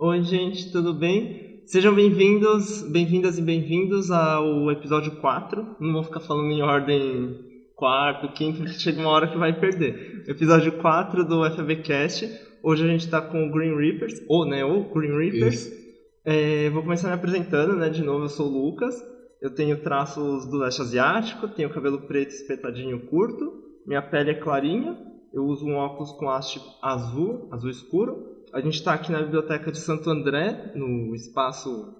Oi, gente, tudo bem? Sejam bem-vindas e bem-vindos ao episódio 4. Não vou ficar falando em ordem quarto, quinto, porque chega uma hora que vai perder. Episódio 4 do FABcast. Hoje a gente tá com o Green Reapers, o Green Reapers. Vou começar me apresentando, de novo, eu sou o Lucas. Eu tenho traços do leste asiático, tenho cabelo preto espetadinho curto, minha pele é clarinha, eu uso um óculos com haste azul escuro. A gente está aqui na biblioteca de Santo André, num espaço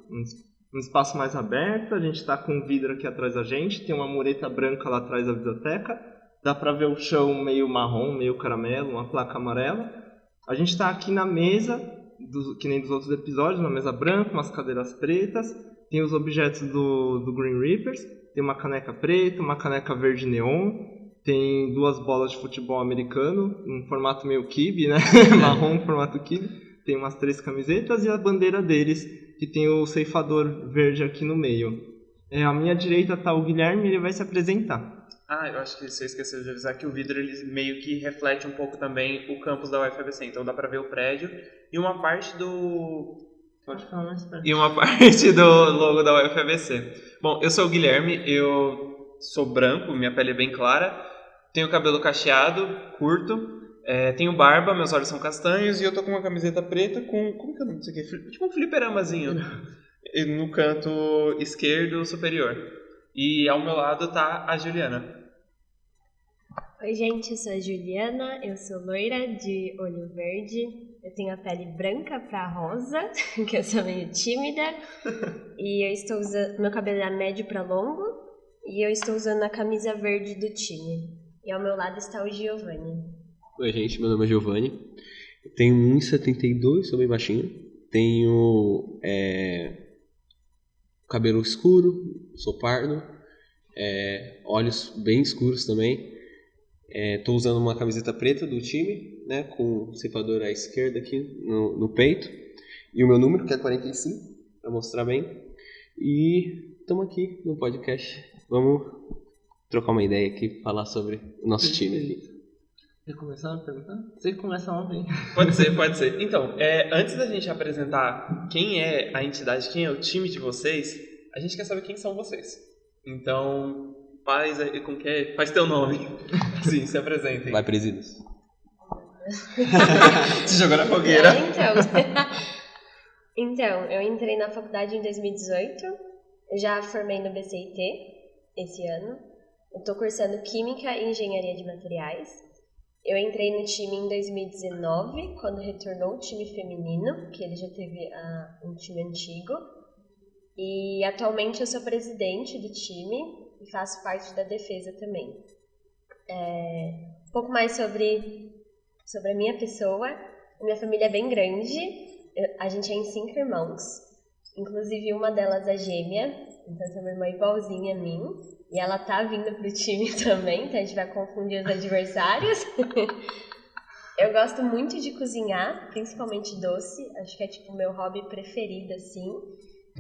mais aberto. A gente está com um vidro aqui atrás da gente, tem uma mureta branca lá atrás da biblioteca. Dá para ver o chão meio marrom, meio caramelo, uma placa amarela. A gente está aqui na mesa, que nem dos outros episódios, uma mesa branca, umas cadeiras pretas. Tem os objetos do Green Reapers. Tem uma caneca preta, uma caneca verde neon. Tem 2 bolas de futebol americano, um formato meio kibe, marrom, formato kibe. Tem umas 3 camisetas e a bandeira deles, que tem o ceifador verde aqui no meio. À minha direita está o Guilherme, ele vai se apresentar. Eu acho que você esqueceu de avisar que o vidro ele meio que reflete um pouco também o campus da UFABC. Então dá pra ver o prédio e uma parte do... Pode falar mais perto. E uma parte do logo da UFABC. Bom, eu sou o Guilherme, eu sou branco, minha pele é bem clara. Tenho cabelo cacheado, curto, tenho barba, meus olhos são castanhos e eu tô com uma camiseta preta com... Como que é o nome disso aqui? Tipo um fliperamazinho no canto esquerdo superior. E ao meu lado tá a Juliana. Oi, gente, eu sou a Juliana, eu sou loira de olho verde, eu tenho a pele branca pra rosa, que eu sou meio tímida, e eu estou usando... Meu cabelo é médio pra longo e eu estou usando a camisa verde do time. E ao meu lado está o Giovanni. Oi, gente, meu nome é Giovanni. Eu tenho 1,72, sou bem baixinho. Tenho cabelo escuro, sou pardo. Olhos bem escuros também. Estou usando uma camiseta preta do time, com o ceifador à esquerda aqui no peito. E o meu número, que é 45, para mostrar bem. E estamos aqui no podcast. Vamos trocar uma ideia aqui, falar sobre o nosso time aqui. Quer começar a perguntar? Você começa ontem. Pode ser. Então, antes da gente apresentar quem é a entidade, quem é o time de vocês, a gente quer saber quem são vocês. Então, faz teu nome. Sim, se apresentem. Vai, Presidas. Te jogou na fogueira. Então, eu entrei na faculdade em 2018, eu já formei no BCIT esse ano. Eu estou cursando Química e Engenharia de Materiais. Eu entrei no time em 2019, quando retornou o time feminino, que ele já teve um time antigo. E atualmente eu sou presidente do time e faço parte da defesa também. Um pouco mais sobre a minha pessoa. A minha família é bem grande, a gente é em 5 irmãos. Inclusive uma delas é gêmea, então tem uma irmã igualzinha a mim. E ela tá vindo pro time também, então a gente vai confundir os adversários. Eu gosto muito de cozinhar, principalmente doce. Acho que é tipo o meu hobby preferido, assim.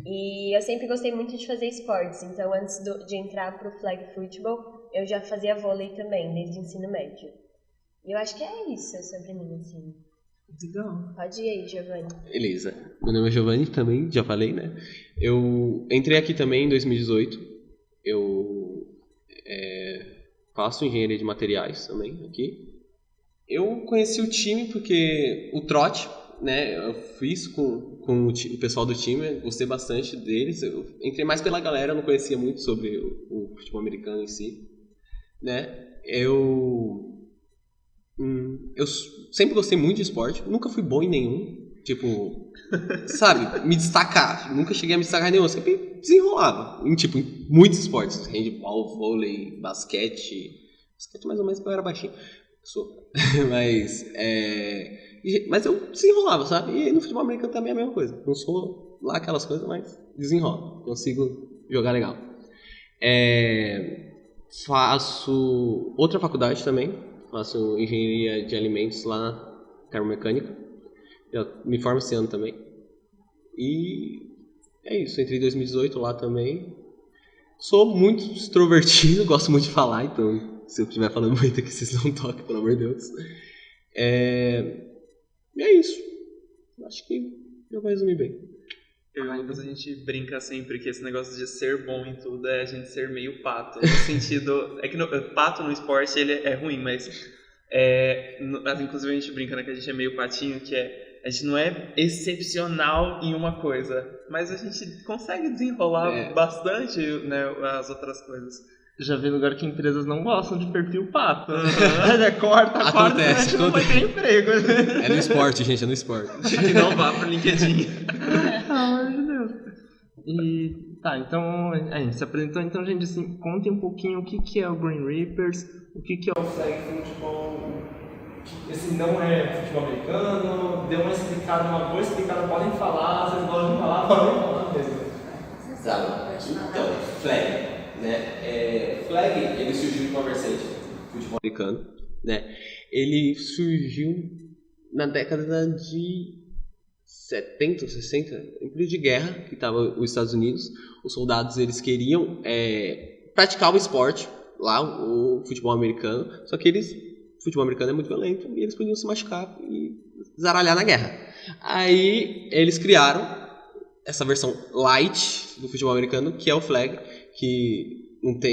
E eu sempre gostei muito de fazer esportes. Então antes de entrar pro flag football, eu já fazia vôlei também, desde o ensino médio. E eu acho que é isso sobre mim, assim. Legal. Pode ir aí, Giovanni. Beleza. Meu nome é Giovanni também, já falei, Eu entrei aqui também em 2018. Eu faço engenharia de materiais também aqui. Eu conheci o time porque o trote, eu fiz com o pessoal do time, gostei bastante deles. Eu entrei mais pela galera, eu não conhecia muito sobre o futebol americano em si, Eu sempre gostei muito de esporte, nunca fui bom em nenhum. Tipo, sabe, me destacar. Nunca cheguei a me destacar em nenhum. Eu sempre desenrolava. Em muitos esportes. Handball, vôlei, basquete. Basquete mais ou menos porque eu era baixinho. Mas eu desenrolava, sabe? E no futebol americano também é a mesma coisa. Não sou lá aquelas coisas, mas desenrolo. Consigo jogar legal. Faço outra faculdade também. Faço engenharia de alimentos lá na termomecânica. Eu me formo esse ano também. E é isso, entrei em 2018 lá também. Sou muito extrovertido, gosto muito de falar, então se eu estiver falando muito aqui, vocês não toquem, pelo amor de Deus. E é isso. Acho que Eu vou resumir bem. Eu e o Lucas, a gente brinca sempre que esse negócio de ser bom em tudo é a gente ser meio pato. No sentido... É que pato no esporte ele é ruim, mas... inclusive a gente brinca, né, que a gente é meio patinho, que a gente não é excepcional em uma coisa, mas a gente consegue desenrolar bastante, né, as outras coisas. Já vi lugar que empresas não gostam de perfil pato. Uhum. Corta, acontece, não vai ter emprego. É no esporte, gente, é no esporte. Que não vá pro LinkedIn. Pelo amor de Deus. E tá, então a gente se apresentou. Então, gente, assim, contem um pouquinho o que é o Green Reapers, o que é o Flag Futebol. Esse não é futebol americano, deu uma explicada, uma boa explicada, podem falar, vocês gostam de falar, podem falar mesmo. Sabe? Então, Flag, né? Flag, ele surgiu com uma vertente futebol americano, né? Ele surgiu na década de 70, 60, em período de guerra, que estava os Estados Unidos. Os soldados, eles queriam praticar o esporte lá, o futebol americano, só que o futebol americano é muito violento e eles podiam se machucar e zaralhar na guerra. Aí eles criaram essa versão light do futebol americano, que é o flag, que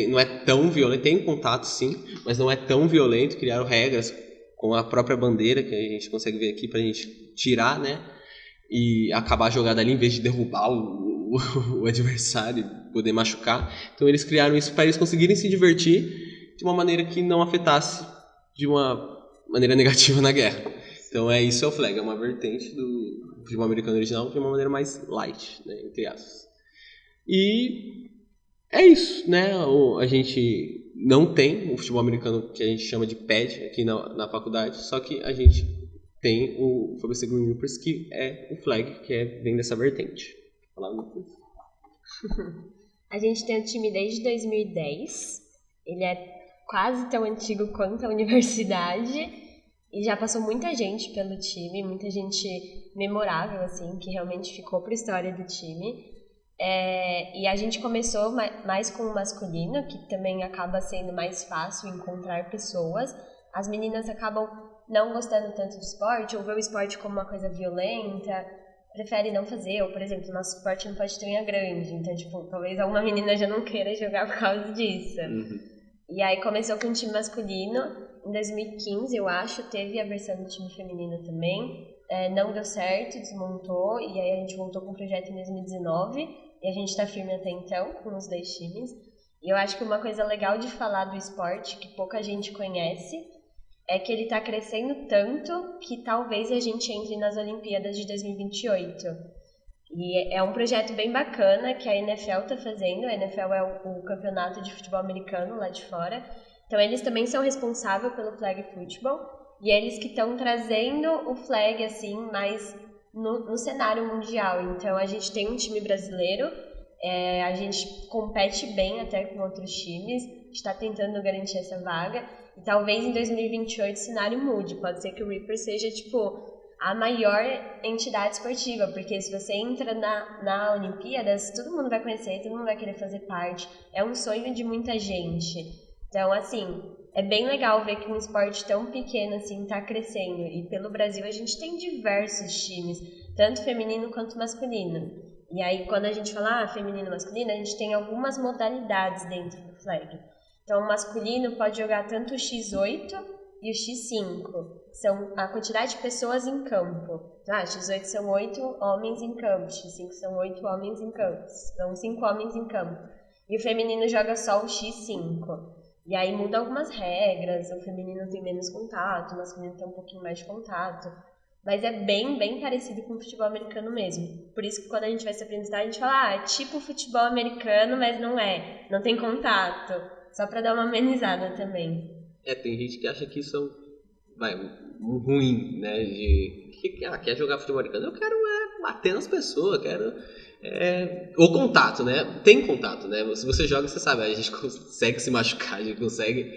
não é tão violento, tem contato sim, mas não é tão violento. Criaram regras com a própria bandeira, que a gente consegue ver aqui pra gente tirar, né? E acabar a jogada ali em vez de derrubar o adversário, poder machucar. Então eles criaram isso para eles conseguirem se divertir de uma maneira que não afetasse de uma maneira negativa na guerra. Então isso é o flag, é uma vertente do futebol americano original de uma maneira mais light, né, entre aspas. E é isso, né? A gente não tem o futebol americano que a gente chama de PED aqui na faculdade, só que a gente tem o FABC Green Reapers, que é o flag, que vem dessa vertente. Fala, Lucas. A gente tem o time desde 2010. Ele é quase tão antigo quanto a universidade. E já passou muita gente pelo time, muita gente memorável, assim, que realmente ficou para a história do time. E a gente começou mais com o masculino, que também acaba sendo mais fácil encontrar pessoas. As meninas acabam não gostando tanto do esporte, ou vê o esporte como uma coisa violenta, prefere não fazer, ou, por exemplo, o nosso esporte não pode ter unha grande, então, tipo, talvez alguma menina já não queira jogar por causa disso. Uhum. E aí começou com o time masculino, em 2015, eu acho, teve a versão do time feminino também, não deu certo, desmontou, e aí a gente voltou com o projeto em 2019, e a gente está firme até então, com os 2 times. E eu acho que uma coisa legal de falar do esporte, que pouca gente conhece, é que ele está crescendo tanto que talvez a gente entre nas Olimpíadas de 2028. E é um projeto bem bacana que a NFL está fazendo. A NFL é o campeonato de futebol americano lá de fora. Então eles também são responsáveis pelo flag football. E eles que estão trazendo o flag assim, mais no cenário mundial. Então a gente tem um time brasileiro, a gente compete bem até com outros times, está tentando garantir essa vaga. E talvez em 2028 o cenário mude. Pode ser que o Reaper seja, tipo, a maior entidade esportiva. Porque se você entra na Olimpíadas, todo mundo vai conhecer, todo mundo vai querer fazer parte. É um sonho de muita gente. Então, assim, é bem legal ver que um esporte tão pequeno, assim, tá crescendo. E pelo Brasil a gente tem diversos times, tanto feminino quanto masculino. E aí, quando a gente fala feminino e masculino, a gente tem algumas modalidades dentro do flag. Então, o masculino pode jogar tanto o X8 e o X5. São a quantidade de pessoas em campo. X8 são 8 homens em campo, X5 são 8 homens em campo. São 5 homens em campo. E o feminino joga só o X5. E aí muda algumas regras, o feminino tem menos contato, o masculino tem um pouquinho mais de contato. Mas é bem, bem parecido com o futebol americano mesmo. Por isso que quando a gente vai se apresentar, a gente fala, é tipo futebol americano, mas não é. Não tem contato. Só pra dar uma amenizada também. Tem gente que acha que isso é ruim, né? Quer jogar futebol americano? Eu quero bater nas pessoas, eu quero... o contato, né? Tem contato, né? Se você joga, você sabe, a gente consegue se machucar, a gente consegue...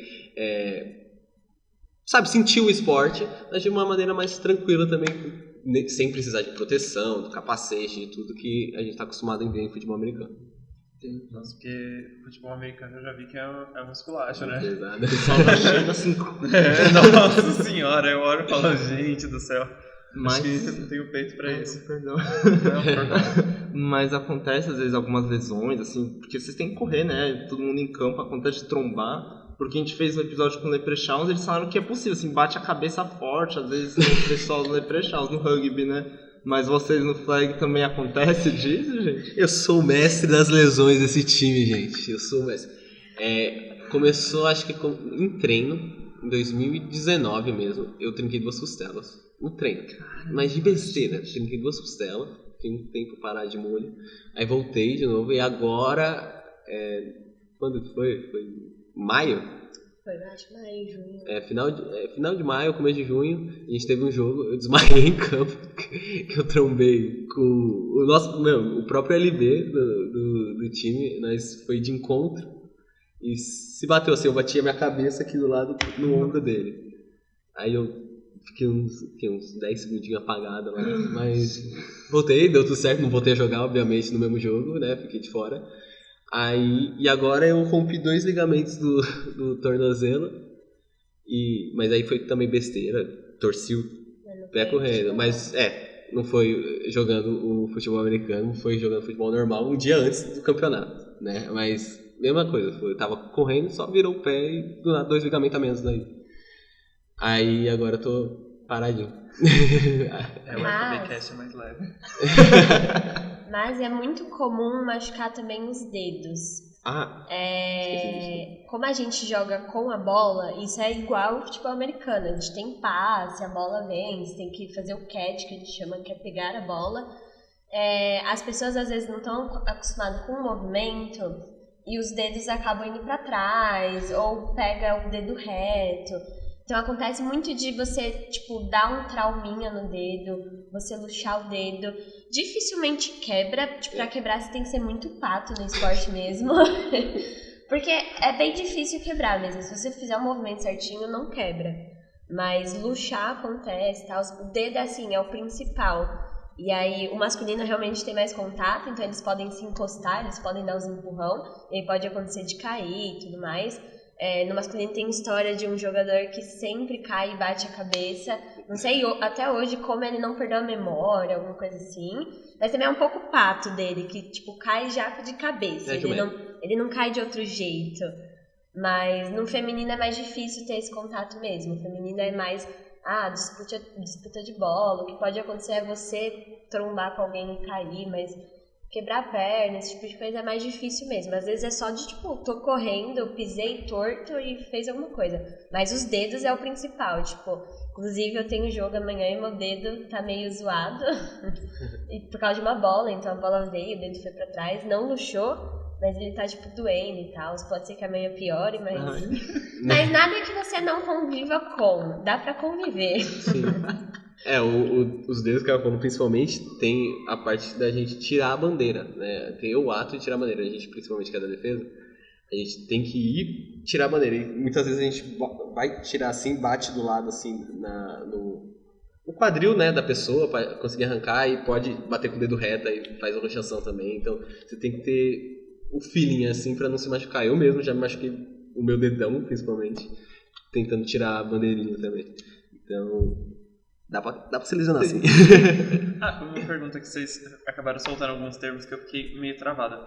sentir o esporte, mas de uma maneira mais tranquila também, sem precisar de proteção, do capacete, de tudo que a gente está acostumado a ver em futebol americano. Nossa, porque futebol americano eu já vi que é um esculacho, né? Exato. O pessoal chega assim... Nossa senhora, eu olho e falo, gente do céu. Mas... Acho que não tenho peito pra isso. Perdão. Não, perdão. Mas acontece às vezes algumas lesões, assim, porque vocês têm que correr, né? Todo mundo em campo, acontece de trombar. Porque a gente fez um episódio com o Leprechauns, eles falaram que é possível, assim, bate a cabeça forte, às vezes o pessoal do Leprechauns no rugby, né? Mas vocês no flag também acontece disso, gente? Eu sou o mestre das lesões desse time, gente. Eu sou o mestre. Começou, acho que em treino, em 2019 mesmo, eu trinquei 2 costelas. No treino. Mas de besteira. Trinquei 2 costelas, fiquei um tempo parado de molho. Aí voltei de novo e agora... quando foi? Foi maio? Foi, acho que maio, junho. Final de maio, começo de junho, a gente teve um jogo, eu desmaiei em campo, que eu trombei com o próprio LB do time, nós foi de encontro, e se bateu assim, eu bati a minha cabeça aqui do lado, no ombro dele. Aí eu fiquei uns 10 segundinhos apagado lá, mas voltei, deu tudo certo, não voltei a jogar, obviamente, no mesmo jogo, né, fiquei de fora. E agora eu rompi 2 ligamentos do tornozelo, mas aí foi também besteira, torci o pé correndo, mas não foi jogando o futebol americano, foi jogando futebol normal um dia antes do campeonato, né, mas mesma coisa, eu tava correndo, só virou o pé e do nada 2 ligamentos a menos daí. Aí agora eu tô paradinho. O FBcast é mais leve. Mas é muito comum machucar também os dedos. Como a gente joga com a bola, isso é igual ao futebol americano. A gente tem passe, a bola vem, você tem que fazer o catch, que a gente chama, que é pegar a bola. As pessoas às vezes não estão acostumadas com o movimento e os dedos acabam indo para trás ou pega o dedo reto. Então acontece muito de você, dar um trauminha no dedo, você luxar o dedo. Dificilmente quebra, pra quebrar você tem que ser muito pato no esporte mesmo. Porque é bem difícil quebrar mesmo, se você fizer o movimento certinho não quebra. Mas luxar acontece, tá? O dedo é o principal. E aí o masculino realmente tem mais contato, então eles podem se encostar, eles podem dar uns empurrão, e aí pode acontecer de cair e tudo mais. No masculino tem história de um jogador que sempre cai e bate a cabeça. Não sei até hoje como ele não perdeu a memória, alguma coisa assim. Mas também é um pouco pato dele, que cai já de cabeça. Ele não cai de outro jeito. Mas no feminino é mais difícil ter esse contato mesmo. No feminino é mais disputa de bola. O que pode acontecer é você trombar com alguém e cair, mas... quebrar a perna, esse tipo de coisa é mais difícil mesmo. Às vezes é só de, tô correndo, pisei torto e fez alguma coisa. Mas os dedos é o principal, inclusive eu tenho jogo amanhã e meu dedo tá meio zoado. E por causa de uma bola, então a bola veio, o dedo foi pra trás, não luxou, mas ele tá, doendo e tal. Pode ser que amanhã piore, mas... Mas nada que você não conviva com, dá pra conviver. Sim. Os dedos que eu como principalmente tem a parte da gente tirar a bandeira, né? Tem o ato de tirar a bandeira. A gente, principalmente que é da defesa, a gente tem que ir tirar a bandeira. E muitas vezes a gente vai tirar assim, bate do lado assim no quadril, né, da pessoa para conseguir arrancar e pode bater com o dedo reto e faz uma rechação também. Então você tem que ter o feeling assim para não se machucar. Eu mesmo já me machuquei o meu dedão, principalmente, tentando tirar a bandeirinha também. Então dá pra se lesionar assim. Uma pergunta que vocês acabaram soltando alguns termos que eu fiquei meio travada.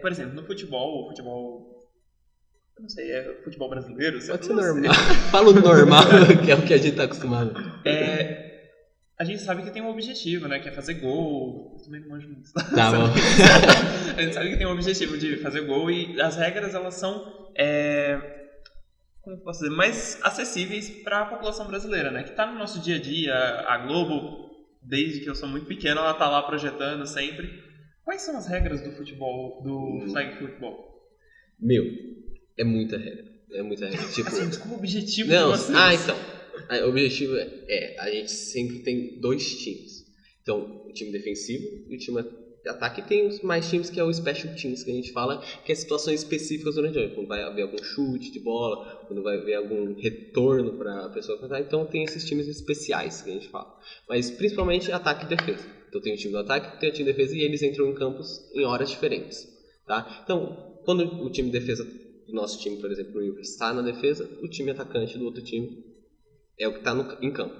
Por exemplo, no futebol, eu não sei, é futebol brasileiro? Pode ser normal. Fala o normal, que é o que a gente tá acostumado. A gente sabe que tem um objetivo, né? Que é fazer gol. Eu também não manjo muito. Tá bom. A gente sabe que tem um objetivo de fazer gol e as regras, elas são... como eu posso dizer, mais acessíveis para a população brasileira, né? Que está no nosso dia a dia. A Globo, desde que eu sou muito pequeno, ela tá lá projetando sempre. Quais são as regras do futebol, do flag football? É muita regra. Assim, qual o objetivo de vocês? O objetivo a gente sempre tem 2 times. Então, o time defensivo e o time de ataque. Tem mais times que é o special teams, que a gente fala, que é situações específicas durante o jogo. Quando vai haver algum chute de bola, quando vai haver algum retorno para a pessoa cantar. Então tem esses times especiais que a gente fala. Mas principalmente ataque e defesa. Então tem o time do ataque, tem o time de defesa e eles entram em campos em horas diferentes. Tá? Então, quando o time de defesa do nosso time, por exemplo, o Wilker, está na defesa, o time atacante do outro time é o que está em campo.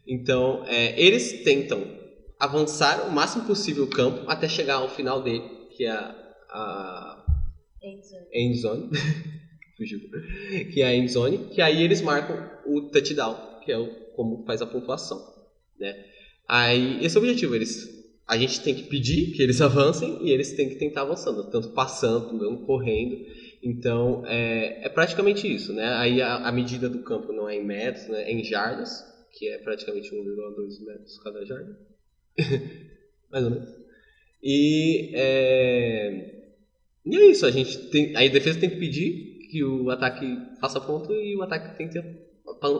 Então, eles tentam avançar o máximo possível o campo até chegar ao final dele, que é a end zone. Fugiu. Que é a end zone, que aí eles marcam o touchdown, que é como faz a pontuação, né? Aí, esse é o objetivo, a gente tem que pedir que eles avancem e eles têm que tentar avançando, tanto passando, tanto correndo. Então, é praticamente isso, né? Aí a medida do campo não é em metros, né? É em jardas, que é praticamente 1,2 metros cada jarda. Mais ou menos. E é isso, aí a defesa tem que pedir que o ataque faça ponto e o ataque tem que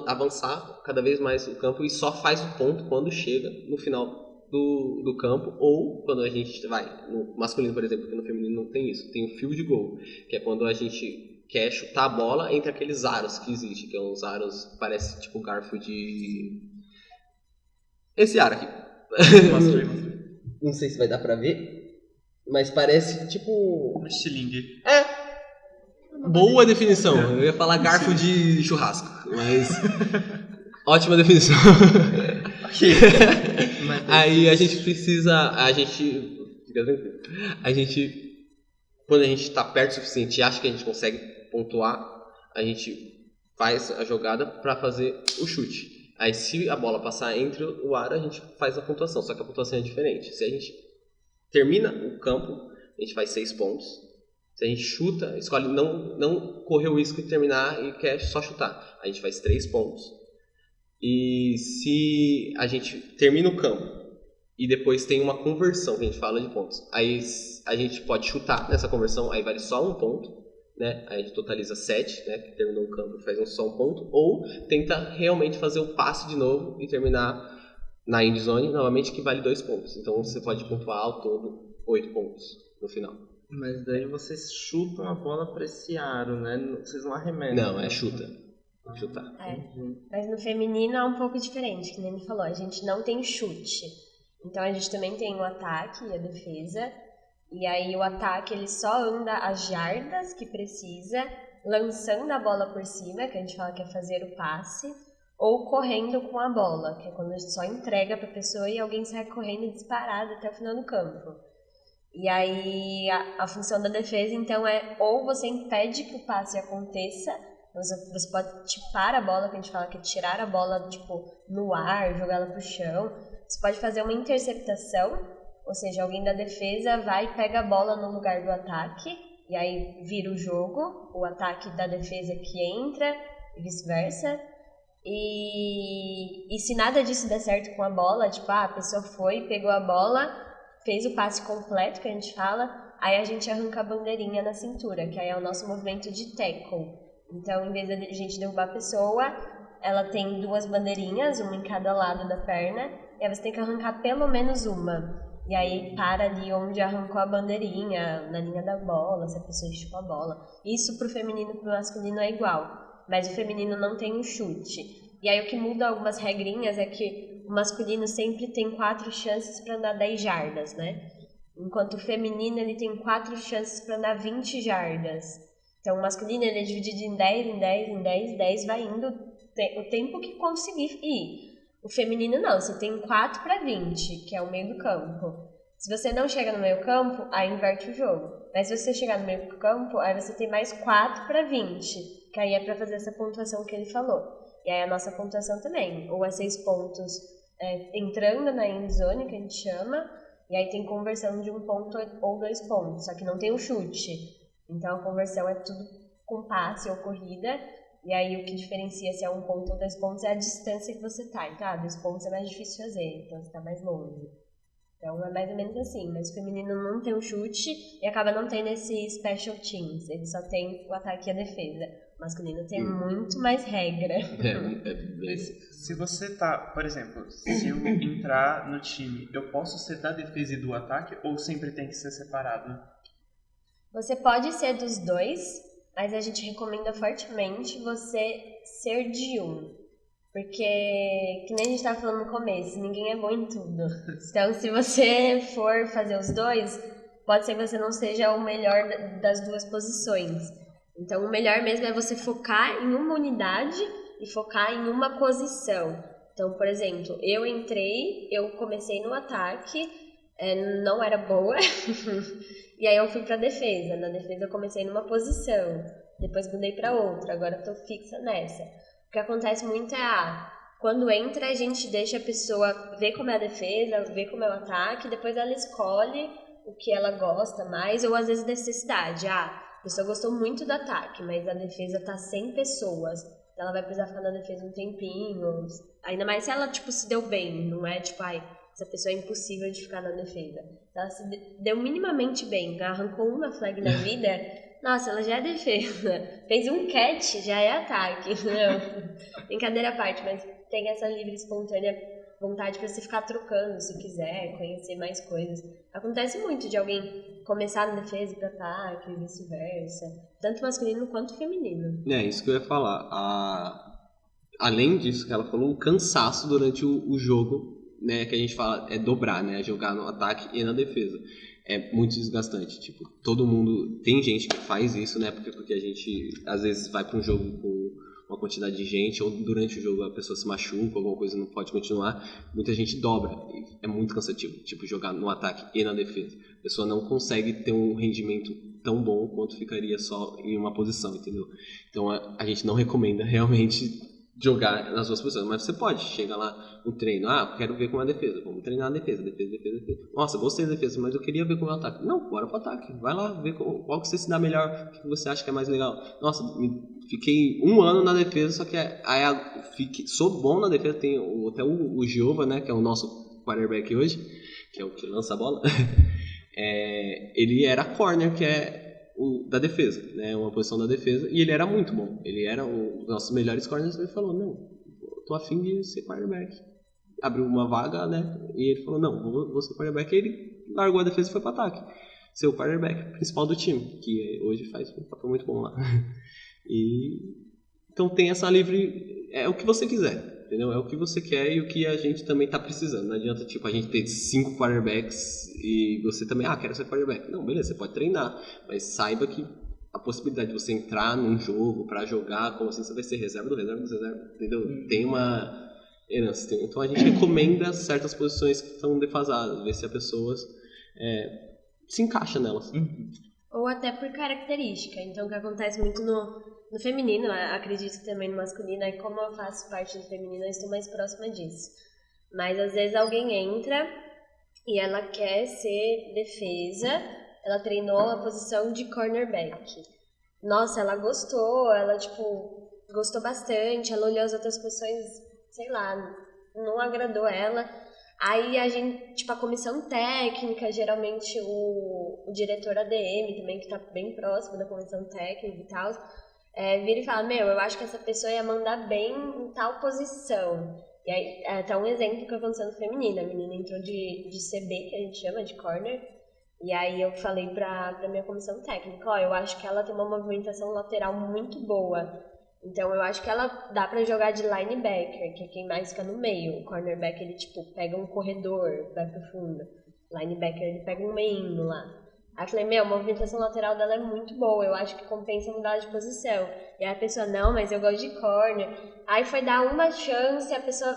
avançar cada vez mais no campo e só faz o ponto quando chega no final do campo, ou quando a gente vai no masculino, por exemplo, porque no feminino não tem isso, tem o field goal, que é quando a gente quer chutar a bola entre aqueles aros que existem, que são uns aros que parece tipo garfo de... esse aro aqui. Não sei se vai dar pra ver, mas parece tipo... um estilingue. Boa definição. Eu ia falar garfo de churrasco, mas... ótima definição. Aí a gente precisa... quando a gente está perto o suficiente e acha que a gente consegue pontuar, a gente faz a jogada para fazer o chute. Aí se a bola passar entre o aro, a gente faz a pontuação, só que a pontuação é diferente. Se a gente termina o campo, a gente faz 6 pontos. Se a gente chuta, escolhe não correr o risco de terminar e quer só chutar, a gente faz 3 pontos. E se a gente termina o campo e depois tem uma conversão, que a gente fala de pontos, aí a gente pode chutar nessa conversão, aí vale só 1 ponto, né? Aí a gente totaliza 7, né? Que terminou o campo e faz só 1 ponto, ou tenta realmente fazer o passe de novo e terminar na end zone, novamente, que vale 2 pontos. Então você pode pontuar ao todo 8 pontos no final. Mas daí vocês chutam a bola para esse aro, né? Vocês não arremessam. Não, é chutar. Mas no feminino é um pouco diferente, que nem ele falou, a gente não tem chute. Então a gente também tem o ataque e a defesa. E aí o ataque ele só anda as jardas que precisa, lançando a bola por cima, que a gente fala que é fazer o passe, ou correndo com a bola, que é quando a gente só entrega para a pessoa e alguém sai correndo disparado até o final do campo. E aí a função da defesa então é ou você impede que o passe aconteça, você pode tipar a bola, que a gente fala que é tirar a bola tipo no ar, jogá-la pro chão. Você pode fazer uma interceptação, ou seja, alguém da defesa vai e pega a bola no lugar do ataque, e aí vira o jogo, o ataque da defesa que entra, e vice-versa. E se nada disso der certo com a bola, tipo, a pessoa foi, pegou a bola, fez o passe completo, que a gente fala, aí a gente arranca a bandeirinha na cintura, que aí é o nosso movimento de tackle. Então, em vez de a gente derrubar a pessoa, ela tem 2 bandeirinhas, uma em cada lado da perna, e aí você tem que arrancar pelo menos uma. E aí para ali onde arrancou a bandeirinha, na linha da bola, se a pessoa esticou a bola. Isso pro feminino e pro masculino é igual, mas o feminino não tem um chute. E aí o que muda algumas regrinhas é que o masculino sempre tem 4 chances para andar 10 jardas, né? Enquanto o feminino ele tem 4 chances para andar 20 jardas. Então, o masculino ele é dividido em 10, em 10, em 10, 10 vai indo o tempo que conseguir ir. O feminino não, você tem 4 para 20, que é o meio do campo. Se você não chega no meio do campo, aí inverte o jogo. Mas se você chegar no meio do campo, aí você tem mais 4 para 20, que aí é para fazer essa pontuação que ele falou. E aí a nossa pontuação também, ou é 6 pontos entrando na end zone, que a gente chama, e aí tem conversão de 1 ponto ou 2 pontos, só que não tem o chute. Então a conversão é tudo com passe ou corrida, e aí o que diferencia se é 1 ponto ou 2 pontos é a distância que você tá. Então, 2 pontos é mais difícil fazer, então você tá mais longe. Então é mais ou menos assim, mas o feminino não tem o chute e acaba não tendo esse special teams, ele só tem o ataque e a defesa. O masculino tem muito mais regra. Se você tá, por exemplo, se eu entrar no time, eu posso ser da defesa e do ataque ou sempre tem que ser separado? Você pode ser dos dois, mas a gente recomenda fortemente você ser de um. Porque, que nem a gente estava falando no começo, ninguém é bom em tudo. Então, se você for fazer os dois, pode ser que você não seja o melhor das 2 posições. Então, o melhor mesmo é você focar em uma unidade e focar em uma posição. Então, por exemplo, eu comecei no ataque, não era boa, e aí eu fui pra defesa. Na defesa eu comecei numa posição, depois mudei pra outra, agora eu tô fixa nessa. O que acontece muito quando entra, a gente deixa a pessoa ver como é a defesa, ver como é o ataque, depois ela escolhe o que ela gosta mais, ou às vezes necessidade. A pessoa gostou muito do ataque, mas a defesa tá 100 pessoas, então ela vai precisar ficar na defesa um tempinho, ainda mais se ela, tipo, se deu bem, não é tipo, essa pessoa é impossível de ficar na defesa. Se ela se deu minimamente bem, arrancou uma flag na vida, nossa, ela já é defesa. Fez um catch, já é ataque. Não, brincadeira à parte, mas tem essa livre, espontânea vontade pra você ficar trocando, se quiser, conhecer mais coisas. Acontece muito de alguém começar na defesa e ir pra ataque, e vice-versa. Tanto masculino quanto feminino. Isso que eu ia falar. Além disso que ela falou, o cansaço durante o jogo, né, que a gente fala, é dobrar, né, jogar no ataque e na defesa. É muito desgastante, tipo, todo mundo, tem gente que faz isso, né, porque a gente às vezes vai para um jogo com uma quantidade de gente, ou durante o jogo a pessoa se machuca, alguma coisa não pode continuar, muita gente dobra, é muito cansativo, tipo, jogar no ataque e na defesa. A pessoa não consegue ter um rendimento tão bom quanto ficaria só em uma posição, entendeu? Então a gente não recomenda realmente jogar nas duas posições, mas você pode, chega lá no treino, quero ver como é a defesa, vamos treinar a defesa. Nossa, gostei da defesa, mas eu queria ver como é o ataque. Não, bora pro ataque, vai lá ver qual que você se dá melhor, o que você acha que é mais legal. Nossa, fiquei 1 ano na defesa, só que sou bom na defesa, tem até o Giova, né, que é o nosso quarterback hoje, que é o que lança a bola, ele era corner, que é da defesa, né, uma posição da defesa, e ele era muito bom, ele era um dos nossos melhores corners. Ele falou, não, tô afim de ser quarterback, abriu uma vaga, né, e ele falou, não, vou ser quarterback, e ele largou a defesa e foi pro ataque, ser o quarterback principal do time, que hoje faz um papel muito bom lá. Então tem essa livre, é o que você quiser, entendeu? É o que você quer e o que a gente também tá precisando. Não adianta, tipo, a gente ter 5 quarterbacks e você também, quero ser quarterback. Não, beleza, você pode treinar, mas saiba que a possibilidade de você entrar num jogo pra jogar, como assim, você vai ser reserva do reserva, entendeu? Tem uma herança. Então a gente recomenda certas posições que estão defasadas, ver se a pessoa se encaixa nelas. Ou até por característica. Então, o que acontece muito no feminino, acredito que também no masculino, e como eu faço parte do feminino, eu estou mais próxima disso. Mas, às vezes, alguém entra e ela quer ser defesa, ela treinou a posição de cornerback. Nossa, ela gostou, gostou bastante, ela olhou as outras posições, sei lá, não agradou ela. Aí a comissão técnica, geralmente o diretor ADM também, que tá bem próximo da comissão técnica e tal, vira e fala, eu acho que essa pessoa ia mandar bem em tal posição. E aí, até um exemplo que aconteceu no feminino, a menina entrou de CB, que a gente chama de corner, e aí eu falei pra minha comissão técnica, eu acho que ela tem uma movimentação lateral muito boa. Então, eu acho que ela dá pra jogar de linebacker, que é quem mais fica no meio. O cornerback, ele, pega um corredor, vai pro fundo. Linebacker, ele pega um meinho lá. Aí eu falei, a movimentação lateral dela é muito boa, eu acho que compensa mudar de posição. E aí a pessoa, não, mas eu gosto de corner. Aí foi dar uma chance, a pessoa,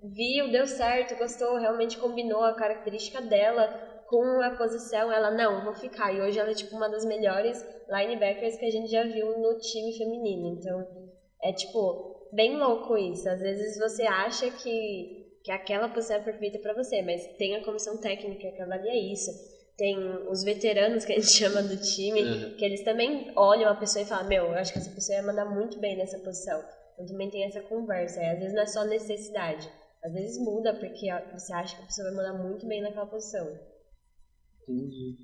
viu, deu certo, gostou, realmente combinou a característica dela com a posição. Ela, não, vou ficar. E hoje ela é, uma das melhores linebackers que a gente já viu no time feminino. Então, é, bem louco isso. Às vezes você acha que aquela posição é perfeita pra você, mas tem a comissão técnica que avalia isso. Tem os veteranos, que a gente chama do time, que eles também olham a pessoa e falam, eu acho que essa pessoa ia mandar muito bem nessa posição. Então também tem essa conversa. Às vezes não é só necessidade. Às vezes muda porque você acha que a pessoa vai mandar muito bem naquela posição. Entendi.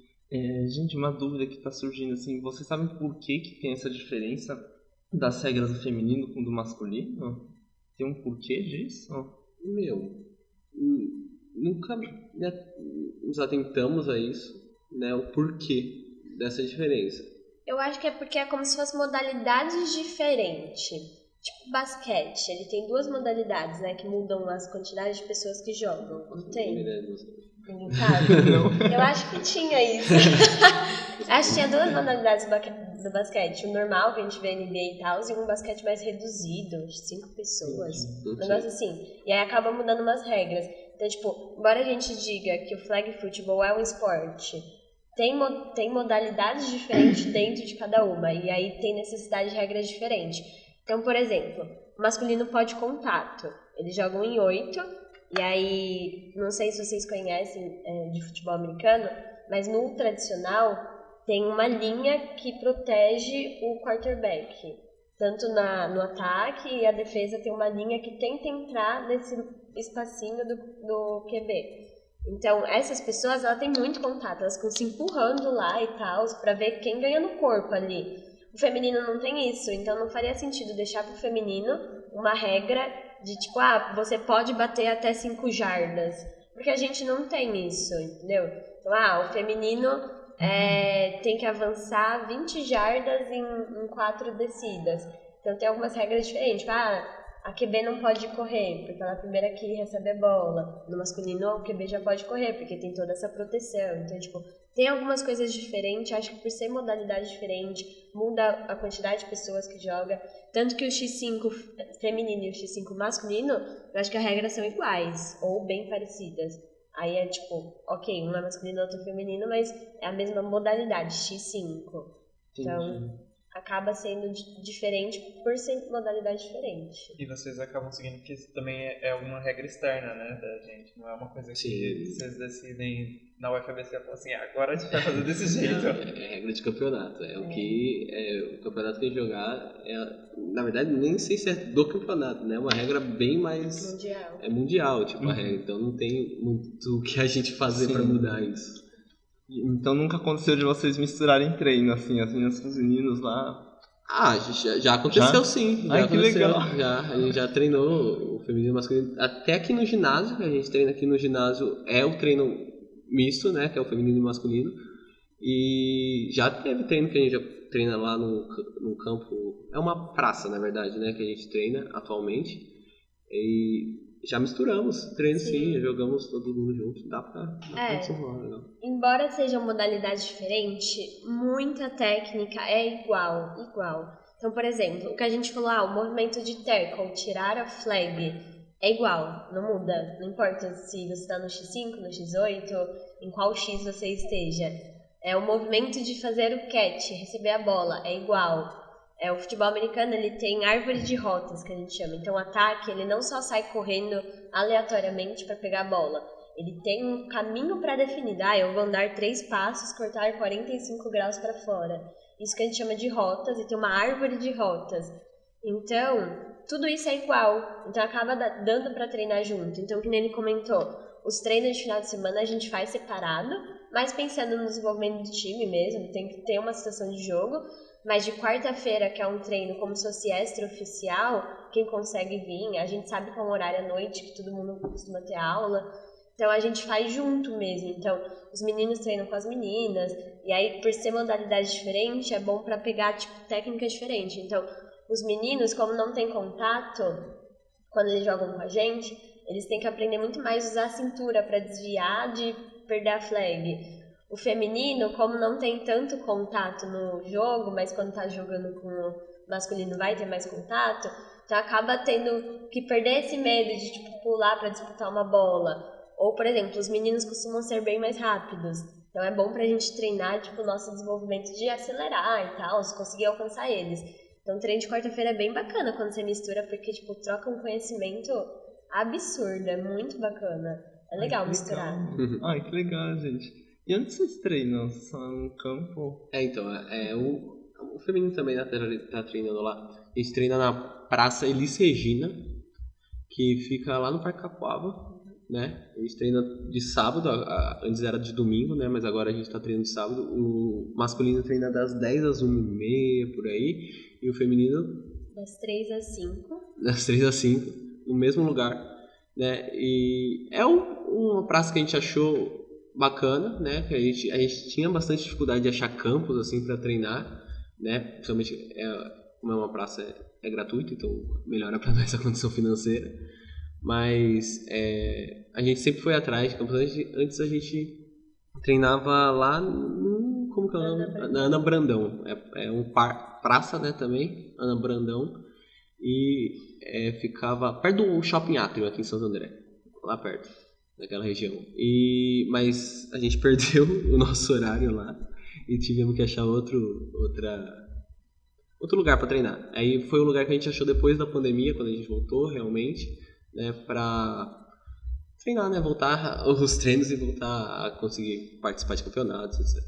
Gente, uma dúvida que tá surgindo assim, vocês sabem por que tem essa diferença das regras do feminino com do masculino? Tem um porquê disso? Nunca nos atentamos a isso, né, o porquê dessa diferença. Eu acho que é porque é como se fossem modalidades diferentes. Tipo basquete, ele tem 2 modalidades, né, que mudam as quantidades de pessoas que jogam, não tem? Ninguém sabe? Eu acho que tinha isso. Acho que tinha 2 modalidades do do basquete. O normal que a gente vê NBA e tal, e um basquete mais reduzido, de 5 pessoas, um negócio assim. E aí acaba mudando umas regras. Então, tipo, embora a gente diga que o flag football é um esporte, tem modalidades diferentes dentro de cada uma, e aí tem necessidade de regras diferentes. Então, por exemplo, o masculino pode contato. Eles jogam em 8, e aí, não sei se vocês conhecem de futebol americano, mas no tradicional tem uma linha que protege o quarterback. Tanto no ataque e a defesa tem uma linha que tenta entrar nesse espacinho do QB. Então, essas pessoas, elas têm muito contato, elas ficam se empurrando lá e tal, pra ver quem ganha no corpo ali. O feminino não tem isso, então não faria sentido deixar pro feminino uma regra de tipo, você pode bater até 5 jardas, porque a gente não tem isso, entendeu? Então, o feminino tem que avançar 20 jardas em 4 descidas. Então tem algumas regras diferentes, tipo, a QB não pode correr, porque ela é a primeira que recebe a bola. No masculino, o QB já pode correr, porque tem toda essa proteção. Então, tipo, tem algumas coisas diferentes. Acho que por ser modalidade diferente, muda a quantidade de pessoas que joga. Tanto que o X5 feminino e o X5 masculino, eu acho que as regras são iguais, ou bem parecidas. Aí é tipo, ok, um é masculino, outro é feminino, mas é a mesma modalidade, X5. Então, acaba sendo diferente por ser modalidade diferente. E vocês acabam seguindo que isso também é uma regra externa, né, da gente. Não é uma coisa que vocês decidem na UFABC e falam assim, agora a gente vai fazer desse jeito. É regra de campeonato. O que o campeonato tem que jogar. Na verdade, nem sei se é do campeonato, né? É uma regra bem mais... Mundial. É mundial, tipo, a regra. Então não tem muito o que a gente fazer pra mudar isso. Então nunca aconteceu de vocês misturarem treino, assim, as meninas com os meninos lá? Já aconteceu sim. Que aconteceu. legal. A gente já treinou o feminino e o masculino. Até aqui no ginásio, que a gente treina aqui no ginásio, é o treino misto, né? Que é o feminino e o masculino. E já teve treino que a gente já treina lá no campo. É uma praça, na verdade, né? Que a gente treina atualmente. E já misturamos treino, sim, jogamos todo mundo junto, dá pra desenrolar, não? Embora sejam modalidades diferentes, muita técnica é igual. Então, por exemplo, o que a gente falou, o movimento de tackle, tirar a flag, é igual, não muda. Não importa se você está no X5, no X8, em qual X você esteja. O movimento de fazer o catch, receber a bola, é igual. O futebol americano, ele tem árvore de rotas, que a gente chama. Então, o ataque, ele não só sai correndo aleatoriamente para pegar a bola. Ele tem um caminho pré-definido. Eu vou andar 3 passos, cortar 45 graus para fora. Isso que a gente chama de rotas, e tem uma árvore de rotas. Então, tudo isso é igual. Então, acaba dando para treinar junto. Então, que nem ele comentou, os treinos de final de semana a gente faz separado, mas pensando no desenvolvimento do time mesmo, tem que ter uma situação de jogo. Mas de quarta-feira, que é um treino como se fosse extra-oficial, quem consegue vir, a gente sabe que é um horário à noite, que todo mundo costuma ter aula, então a gente faz junto mesmo. Então, os meninos treinam com as meninas, e aí, por ser modalidade diferente, é bom para pegar, tipo, técnicas diferentes. Então, os meninos, como não tem contato, quando eles jogam com a gente, eles têm que aprender muito mais a usar a cintura para desviar de perder a flag. O feminino, como não tem tanto contato no jogo, mas quando tá jogando com o masculino vai ter mais contato, então acaba tendo que perder esse medo de tipo, pular para disputar uma bola. Ou, por exemplo, os meninos costumam ser bem mais rápidos. Então é bom pra gente treinar tipo, o nosso desenvolvimento de acelerar e tal, se conseguir alcançar eles. Então o treino de quarta-feira é bem bacana quando você mistura, porque tipo, troca um conhecimento absurdo, é muito bacana. É legal misturar. Que legal, gente. E onde vocês treinam? Só no campo? Então, o feminino também tá treinando lá. A gente treina na Praça Elis Regina, que fica lá no Parque Capoava, né? A gente treina de sábado, antes era de domingo, né? Mas agora a gente tá treinando de sábado. O masculino treina das 10 às 1h30, por aí. E o feminino... Das 3 às 5. Das 3 às 5, no mesmo lugar, né? E é uma praça que a gente achou bacana, né? Que a gente tinha bastante dificuldade de achar campos assim para treinar, né? Principalmente como é uma praça é gratuita, então melhora para nós a condição financeira. Mas a gente sempre foi atrás de campos. Antes a gente treinava lá no como que é o nome? Ana Brandão. É um praça, né, também, Ana Brandão. E ficava perto do Shopping Atrium aqui em Santo André, lá perto, naquela região. Mas a gente perdeu o nosso horário lá e tivemos que achar outro lugar para treinar. Aí foi o lugar que a gente achou depois da pandemia, quando a gente voltou realmente, né, para treinar, né, voltar os treinos e voltar a conseguir participar de campeonatos, etc.